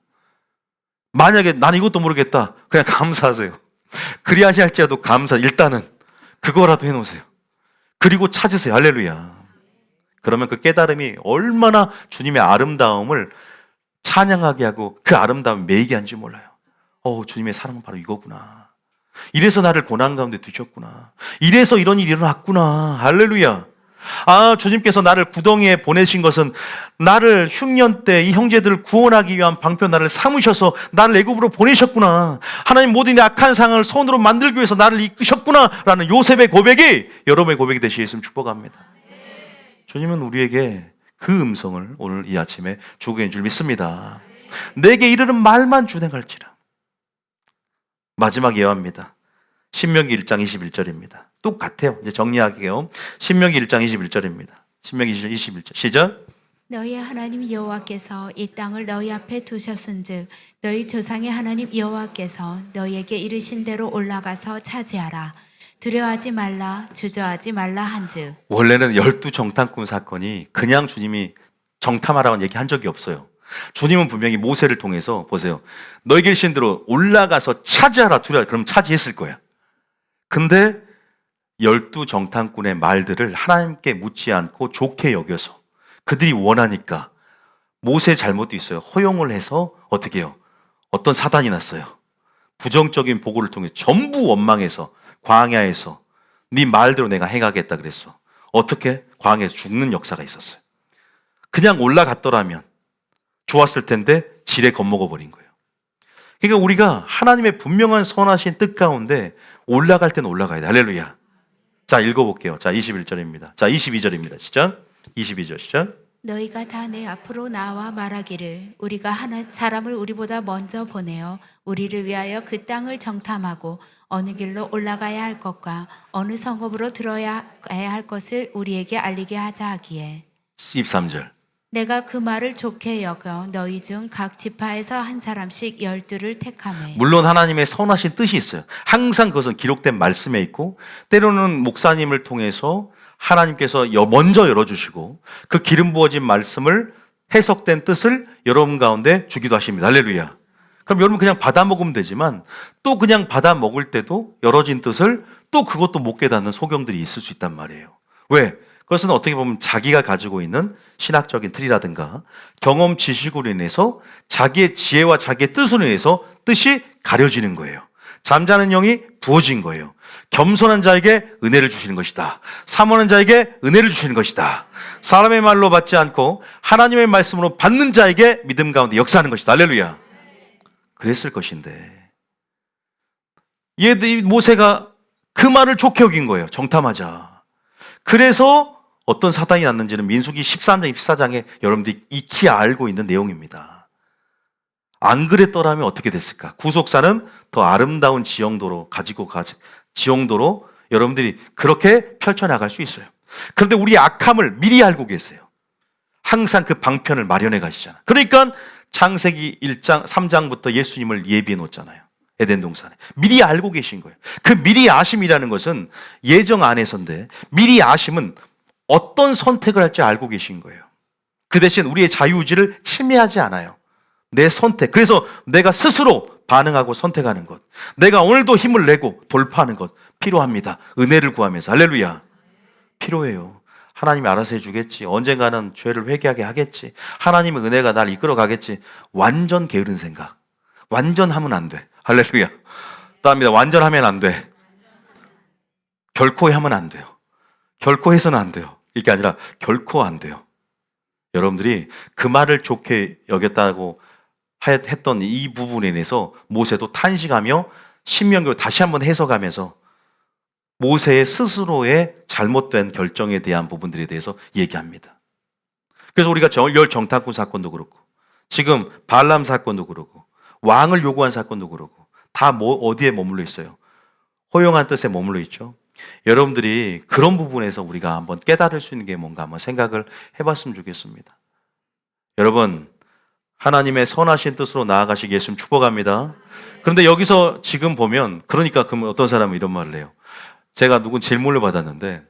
만약에 난 이것도 모르겠다. 그냥 감사하세요. 그리 아니할지라도 감사. 일단은 그거라도 해놓으세요. 그리고 찾으세요. 할렐루야. 그러면 그 깨달음이 얼마나 주님의 아름다움을 찬양하게 하고 그 아름다움을 매이게 하는지 몰라요. 주님의 사랑은 바로 이거구나. 이래서 나를 고난 가운데 두셨구나. 이래서 이런 일이 일어났구나. 할렐루야. 주님께서 나를 구덩이에 보내신 것은 나를 흉년 때 이 형제들을 구원하기 위한 방편 나를 삼으셔서 나를 애굽으로 보내셨구나. 하나님 모든 악한 상황을 손으로 만들기 위해서 나를 이끄셨구나 라는 요셉의 고백이 여러분의 고백이 되시겠으면 축복합니다. 주님은 우리에게 그 음성을 오늘 이 아침에 주고 계신 줄 믿습니다. 내게 이르는 말만 준행할지라. 마지막 예화입니다. 신명기 1장 21절입니다. 똑같아요. 이제 정리할게요. 신명기 1장 21절입니다. 신명기 21절 시작. 너희 하나님 여호와께서 이 땅을 너희 앞에 두셨은즉 너희 조상의 하나님 여호와께서 너희에게 이르신 대로 올라가서 차지하라. 두려워하지 말라, 주저하지 말라 한즉. 원래는 12정탐꾼 사건이 그냥 주님이 정탐하라고 얘기한 적이 없어요. 주님은 분명히 모세를 통해서 보세요. 너에게 이르신 대로 올라가서 차지하라, 두려워하라. 그럼 차지했을 거야. 근데 12정탐꾼의 말들을 하나님께 묻지 않고 좋게 여겨서 그들이 원하니까 모세의 잘못도 있어요. 허용을 해서 어떻게 해요? 어떤 사단이 났어요. 부정적인 보고를 통해 전부 원망해서 광야에서 네 말대로 내가 행하겠다 그랬어. 어떻게? 광야에서 죽는 역사가 있었어요. 그냥 올라갔더라면 좋았을 텐데 지레 겁먹어 버린 거예요. 그러니까 우리가 하나님의 분명한 선하신 뜻 가운데 올라갈 때는 올라가야 돼. 할렐루야. 자, 읽어볼게요. 자, 21절입니다. 자, 22절입니다. 시작. 22절 시작. 너희가 다 내 앞으로 나와 말하기를 우리가 하나 사람을 우리보다 먼저 보내어 우리를 위하여 그 땅을 정탐하고 어느 길로 올라가야 할 것과 어느 성읍으로 들어야 할 것을 우리에게 알리게 하자 하기에 23절. 내가 그 말을 좋게 여겨 너희 중 각 지파에서 한 사람씩 12를 택하매. 물론 하나님의 선하신 뜻이 있어요. 항상 그것은 기록된 말씀에 있고 때로는 목사님을 통해서 하나님께서 먼저 열어주시고 그 기름 부어진 말씀을 해석된 뜻을 여러분 가운데 주기도 하십니다. 할렐루야. 그럼 여러분 그냥 받아 먹으면 되지만 또 그냥 받아 먹을 때도 열어진 뜻을 또 그것도 못 깨닫는 소경들이 있을 수 있단 말이에요. 왜? 그것은 어떻게 보면 자기가 가지고 있는 신학적인 틀이라든가 경험 지식으로 인해서 자기의 지혜와 자기의 뜻으로 인해서 뜻이 가려지는 거예요. 잠자는 영이 부어진 거예요. 겸손한 자에게 은혜를 주시는 것이다. 사모하는 자에게 은혜를 주시는 것이다. 사람의 말로 받지 않고 하나님의 말씀으로 받는 자에게 믿음 가운데 역사하는 것이다. 할렐루야. 그랬을 것인데 모세가 그 말을 좋게 여긴 거예요. 정탐하자. 그래서 어떤 사단이 났는지는 민수기 13장, 14장에 여러분들이 익히 알고 있는 내용입니다. 안 그랬더라면 어떻게 됐을까? 구속사는 더 아름다운 지형도로 여러분들이 그렇게 펼쳐나갈 수 있어요. 그런데 우리의 악함을 미리 알고 계세요. 항상 그 방편을 마련해 가시잖아요. 그러니까 창세기 1장, 3장부터 예수님을 예비해 놓았잖아요. 에덴 동산에. 미리 알고 계신 거예요. 그 미리 아심이라는 것은 예정 안에서인데 미리 아심은 어떤 선택을 할지 알고 계신 거예요. 그 대신 우리의 자유의지를 침해하지 않아요. 내 선택. 그래서 내가 스스로 반응하고 선택하는 것. 내가 오늘도 힘을 내고 돌파하는 것 필요합니다. 은혜를 구하면서. 할렐루야. 필요해요. 하나님이 알아서 해주겠지. 언젠가는 죄를 회개하게 하겠지. 하나님의 은혜가 날 이끌어 가겠지. 완전 게으른 생각. 완전 하면 안 돼. 할렐루야. 또 합니다. 완전 하면 안 돼. 결코 하면 안 돼요. 결코 해서는 안 돼요. 이게 아니라 결코 안 돼요. 여러분들이 그 말을 좋게 여겼다고 했던 이 부분에 대해서 모세도 탄식하며 신명기를 다시 한번 해석하면서 모세의 스스로의 잘못된 결정에 대한 부분들에 대해서 얘기합니다. 그래서 우리가 열 정탐꾼 사건도 그렇고 지금 발람 사건도 그렇고 왕을 요구한 사건도 그렇고 다 어디에 머물러 있어요? 허용한 뜻에 머물러 있죠. 여러분들이 그런 부분에서 우리가 한번 깨달을 수 있는 게 뭔가 한번 생각을 해봤으면 좋겠습니다. 여러분, 하나님의 선하신 뜻으로 나아가시기 위해서 축복합니다. 그런데 여기서 지금 보면 그러니까 그러면 어떤 사람은 이런 말을 해요. 제가 누군 질문을 받았는데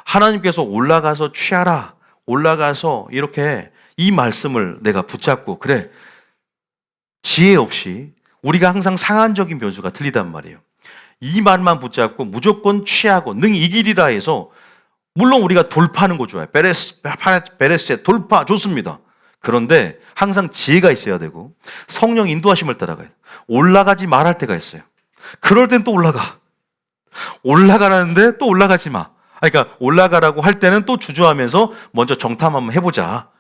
하나님께서 올라가서 취하라, 올라가서 이렇게 이 말씀을 내가 붙잡고 그래 지혜 없이 우리가 항상 상한적인 변수가 틀리단 말이에요. 이 말만 붙잡고 무조건 취하고 능히 이기리라 해서 물론 우리가 돌파하는 거 좋아요. 베레스의 돌파 좋습니다. 그런데 항상 지혜가 있어야 되고 성령 인도하심을 따라가요. 올라가지 말할 때가 있어요. 그럴 땐 또 올라가라는데 또 올라가지 마. 그러니까 올라가라고 할 때는 또 주저하면서 먼저 정탐 한번 해보자.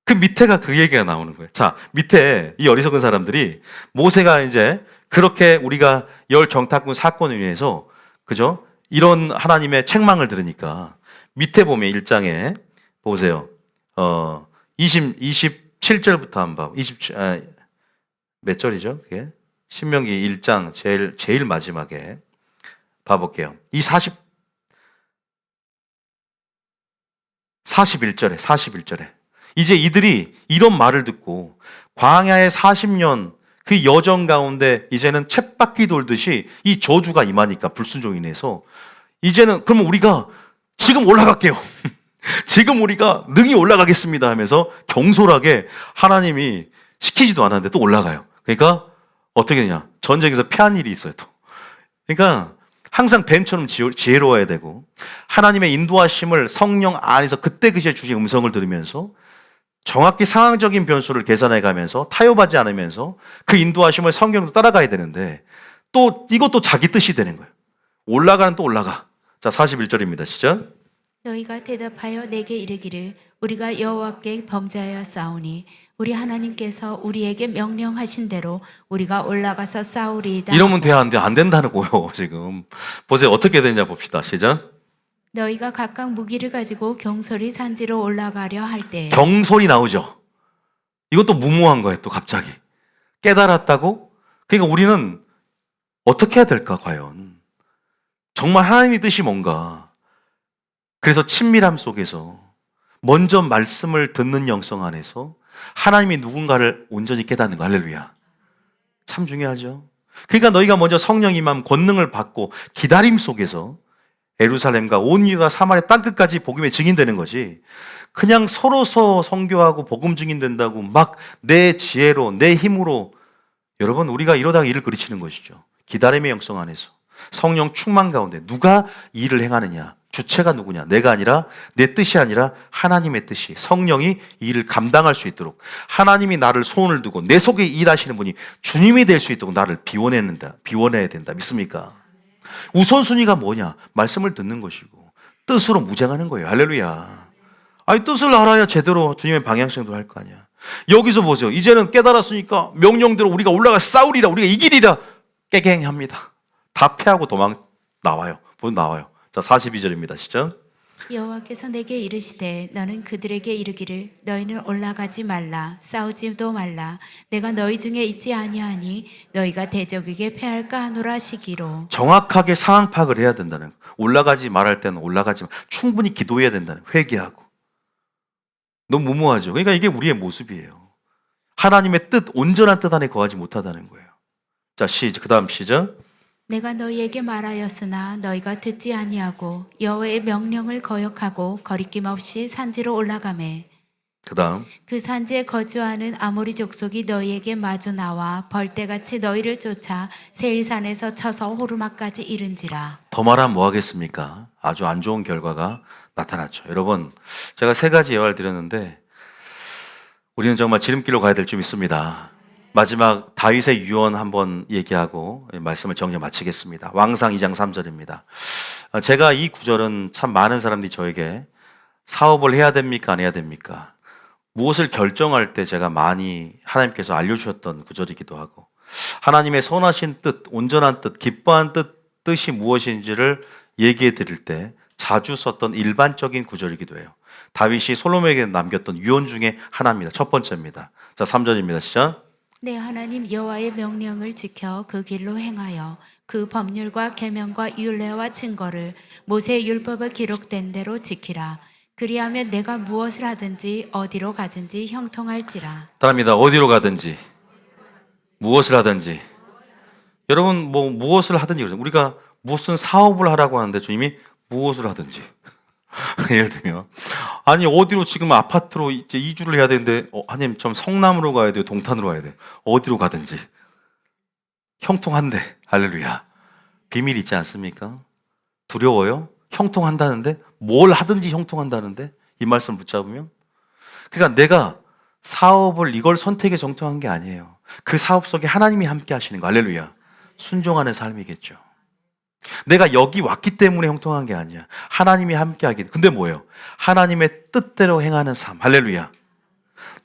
그 밑에가 그 얘기가 나오는 거예요. 자, 밑에 이 어리석은 사람들이 모세가 이제 그렇게 우리가 열 정탐꾼 사건을 인해서 그죠? 이런 하나님의 책망을 들으니까 밑에 보면 1장에 보세요. 27절부터 한번 몇 절이죠? 그게? 신명기 1장 제일 마지막에 봐볼게요. 이 41절에 이제 이들이 이런 말을 듣고 광야의 40년 그 여정 가운데 이제는 쳇바퀴 돌듯이 이 저주가 임하니까 불순종이 인해서 이제는 그러면 우리가 지금 올라갈게요. 지금 우리가 능히 올라가겠습니다 하면서 경솔하게 하나님이 시키지도 않았는데 또 올라가요. 그러니까 어떻게 되냐? 전쟁에서 패한 일이 있어요 또. 그러니까 항상 뱀처럼 지혜로워야 되고 하나님의 인도하심을 성령 안에서 그때 그시에 주신 음성을 들으면서 정확히 상황적인 변수를 계산해 가면서 타협하지 않으면서 그 인도하심을 성경도 따라가야 되는데 또 이것도 자기 뜻이 되는 거예요. 올라가는 또 올라가. 자, 41절입니다. 시작. 너희가 대답하여 내게 이르기를 우리가 여호와께 범죄하여 싸우니 우리 하나님께서 우리에게 명령하신 대로 우리가 올라가서 싸우리이다. 이러면 돼야 하는데 안 된다는 거예요. 지금 보세요. 어떻게 되냐 봅시다. 시작. 너희가 각각 무기를 가지고 경솔히 산지로 올라가려 할 때 경솔이 나오죠. 이것도 무모한 거예요. 또 갑자기 깨달았다고? 그러니까 우리는 어떻게 해야 될까 과연? 정말 하나님의 뜻이 뭔가? 그래서 친밀함 속에서 먼저 말씀을 듣는 영성 안에서 하나님이 누군가를 온전히 깨닫는 거. 할렐루야. 참 중요하죠. 그러니까 너희가 먼저 성령 임함 권능을 받고 기다림 속에서 예루살렘과 온 유다 사마리아 땅끝까지 복음의 증인되는 거지. 그냥 서로서 선교하고 복음 증인된다고 막 내 지혜로 내 힘으로 여러분 우리가 이러다가 일을 그르치는 것이죠. 기다림의 영성 안에서 성령 충만 가운데 누가 일을 행하느냐. 주체가 누구냐? 내가 아니라 내 뜻이 아니라 하나님의 뜻이 성령이 이 일을 감당할 수 있도록 하나님이 나를 손을 두고 내 속에 일하시는 분이 주님이 될 수 있도록 나를 비워내야 된다. 믿습니까? 우선순위가 뭐냐? 말씀을 듣는 것이고 뜻으로 무장하는 거예요. 할렐루야. 아니 뜻을 알아야 제대로 주님의 방향성도 할 거 아니야. 여기서 보세요. 이제는 깨달았으니까 명령대로 우리가 올라가 싸우리라 우리가 이기리라 깨갱합니다. 다 패하고 도망 나와요. 자, 42절입니다. 시작. 여호와께서 내게 이르시되 너는 그들에게 이르기를 너희는 올라가지 말라 싸우지도 말라 내가 너희 중에 있지 아니하니 너희가 대적에게 패할까 하노라 시기로. 정확하게 상황 파악을 해야 된다는 거예요. 올라가지 말할 때는 올라가지 마. 충분히 기도해야 된다는 거예요. 회개하고. 너무 무모하죠. 그러니까 이게 우리의 모습이에요. 하나님의 뜻, 온전한 뜻 안에 거하지 못하다는 거예요. 자, 그 다음 시작. 내가 너희에게 말하였으나 너희가 듣지 아니하고 여호와의 명령을 거역하고 거리낌 없이 산지로 올라가매 그 다음 그 산지에 거주하는 아모리 족속이 너희에게 마주 나와 벌떼같이 너희를 쫓아 세일산에서 쳐서 호르마까지 이른지라. 더 말하면 뭐 하겠습니까? 아주 안 좋은 결과가 나타났죠. 여러분, 제가 3가지 예화를 드렸는데 우리는 정말 지름길로 가야 될 줄 믿습니다. 마지막 다윗의 유언 한번 얘기하고 말씀을 정리 마치겠습니다. 왕상 2장 3절입니다. 제가 이 구절은 참 많은 사람들이 저에게 사업을 해야 됩니까? 안 해야 됩니까? 무엇을 결정할 때 제가 많이 하나님께서 알려주셨던 구절이기도 하고, 하나님의 선하신 뜻, 온전한 뜻, 기뻐한 뜻이 무엇인지를 얘기해 드릴 때 자주 썼던 일반적인 구절이기도 해요. 다윗이 솔로몬에게 남겼던 유언 중에 하나입니다. 첫 번째입니다. 자, 3절입니다. 시작. 내 하나님 여호와의 명령을 지켜 그 길로 행하여 그 법률과 계명과 율례와 증거를 모세의 율법에 기록된 대로 지키라. 그리하면 내가 무엇을 하든지 어디로 가든지 형통할지라. 따라합니다. 어디로 가든지, 무엇을 하든지. 여러분, 무엇을 하든지, 우리가 무슨 사업을 하라고 하는데 주님이 무엇을 하든지. 예를 들면, 아니, 어디로 지금 아파트로 이제 이주를 해야 되는데, 하나님, 좀 성남으로 가야 돼요? 동탄으로 가야 돼요? 어디로 가든지. 형통한데, 할렐루야. 비밀 있지 않습니까? 두려워요? 형통한다는데? 뭘 하든지 형통한다는데? 이 말씀 붙잡으면? 그러니까 내가 사업을 이걸 선택해서 형통한 게 아니에요. 그 사업 속에 하나님이 함께 하시는 거, 할렐루야. 순종하는 삶이겠죠. 내가 여기 왔기 때문에 형통한 게 아니야. 하나님이 함께 하기. 근데 뭐예요? 하나님의 뜻대로 행하는 삶, 할렐루야.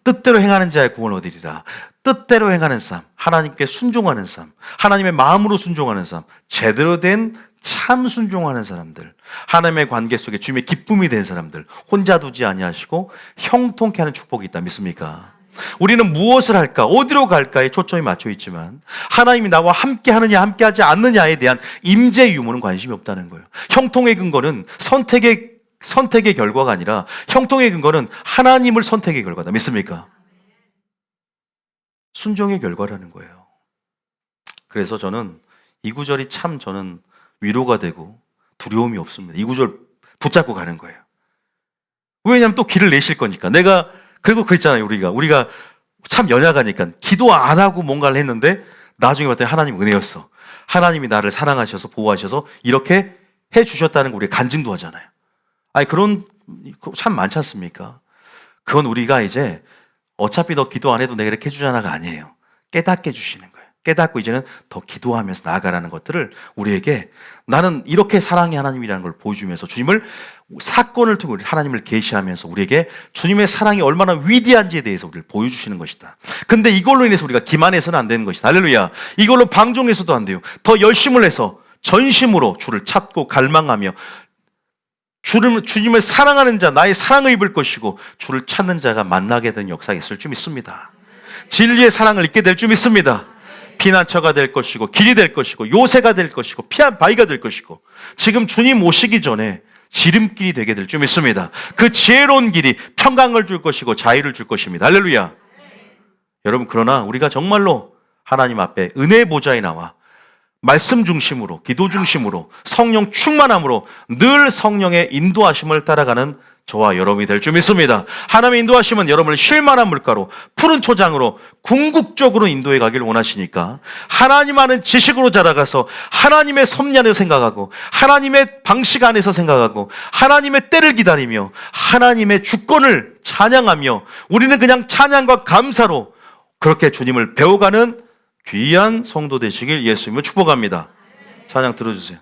뜻대로 행하는 자의 구원을 얻으리라. 뜻대로 행하는 삶, 하나님께 순종하는 삶, 하나님의 마음으로 순종하는 삶, 제대로 된 참 순종하는 사람들, 하나님의 관계 속에 주님의 기쁨이 된 사람들, 혼자 두지 아니하시고 형통케 하는 축복이 있다. 믿습니까? 우리는 무엇을 할까, 어디로 갈까에 초점이 맞춰 있지만 하나님이 나와 함께 하느냐 함께 하지 않느냐에 대한 임재 유무는 관심이 없다는 거예요. 형통의 근거는 선택의 결과가 아니라 형통의 근거는 하나님을 선택의 결과다. 믿습니까? 순종의 결과라는 거예요. 그래서 저는 이 구절이 참 저는 위로가 되고 두려움이 없습니다. 이 구절 붙잡고 가는 거예요. 왜냐하면 또 길을 내실 거니까. 그리고 그랬잖아요. 우리가 참 연약하니까 기도 안 하고 뭔가를 했는데 나중에 봤더니 하나님 은혜였어. 하나님이 나를 사랑하셔서 보호하셔서 이렇게 해 주셨다는 거 우리가 간증도 하잖아요. 아니, 그런 참 많지 않습니까? 그건 우리가 이제 어차피 너 기도 안 해도 내가 이렇게 해주잖아가 아니에요. 깨닫게 해주시는 거예요. 깨닫고 이제는 더 기도하면서 나아가라는 것들을 우리에게, 나는 이렇게 사랑의 하나님이라는 걸 보여주면서 주님을, 사건을 통해 하나님을 계시하면서 우리에게 주님의 사랑이 얼마나 위대한지에 대해서 우리를 보여주시는 것이다. 근데 이걸로 인해서 우리가 기만해서는 안 되는 것이다. 할렐루야. 이걸로 방종해서도 안 돼요. 더 열심을 해서 전심으로 주를 찾고 갈망하며 주님을 사랑하는 자, 나의 사랑을 입을 것이고 주를 찾는 자가 만나게 되는 역사가 있을 줄 믿습니다. 진리의 사랑을 잊게 될 줄 믿습니다. 피난처가 될 것이고 길이 될 것이고 요새가 될 것이고 피한 바위가 될 것이고 지금 주님 오시기 전에 지름길이 되게 될 줄 믿습니다. 그 지혜로운 길이 평강을 줄 것이고 자유를 줄 것입니다. 할렐루야. 여러분, 그러나 우리가 정말로 하나님 앞에 은혜의 보좌에 나와 말씀 중심으로, 기도 중심으로, 성령 충만함으로 늘 성령의 인도하심을 따라가는 저와 여러분이 될 줄 믿습니다. 하나님의 인도하심은 여러분을 쉴만한 물가로, 푸른 초장으로 궁극적으로 인도해 가길 원하시니까 하나님 아는 지식으로 자라가서 하나님의 섭리 안에서 생각하고 하나님의 방식 안에서 생각하고 하나님의 때를 기다리며 하나님의 주권을 찬양하며 우리는 그냥 찬양과 감사로 그렇게 주님을 배워가는 귀한 성도 되시길 예수님을 축복합니다. 찬양 들어주세요.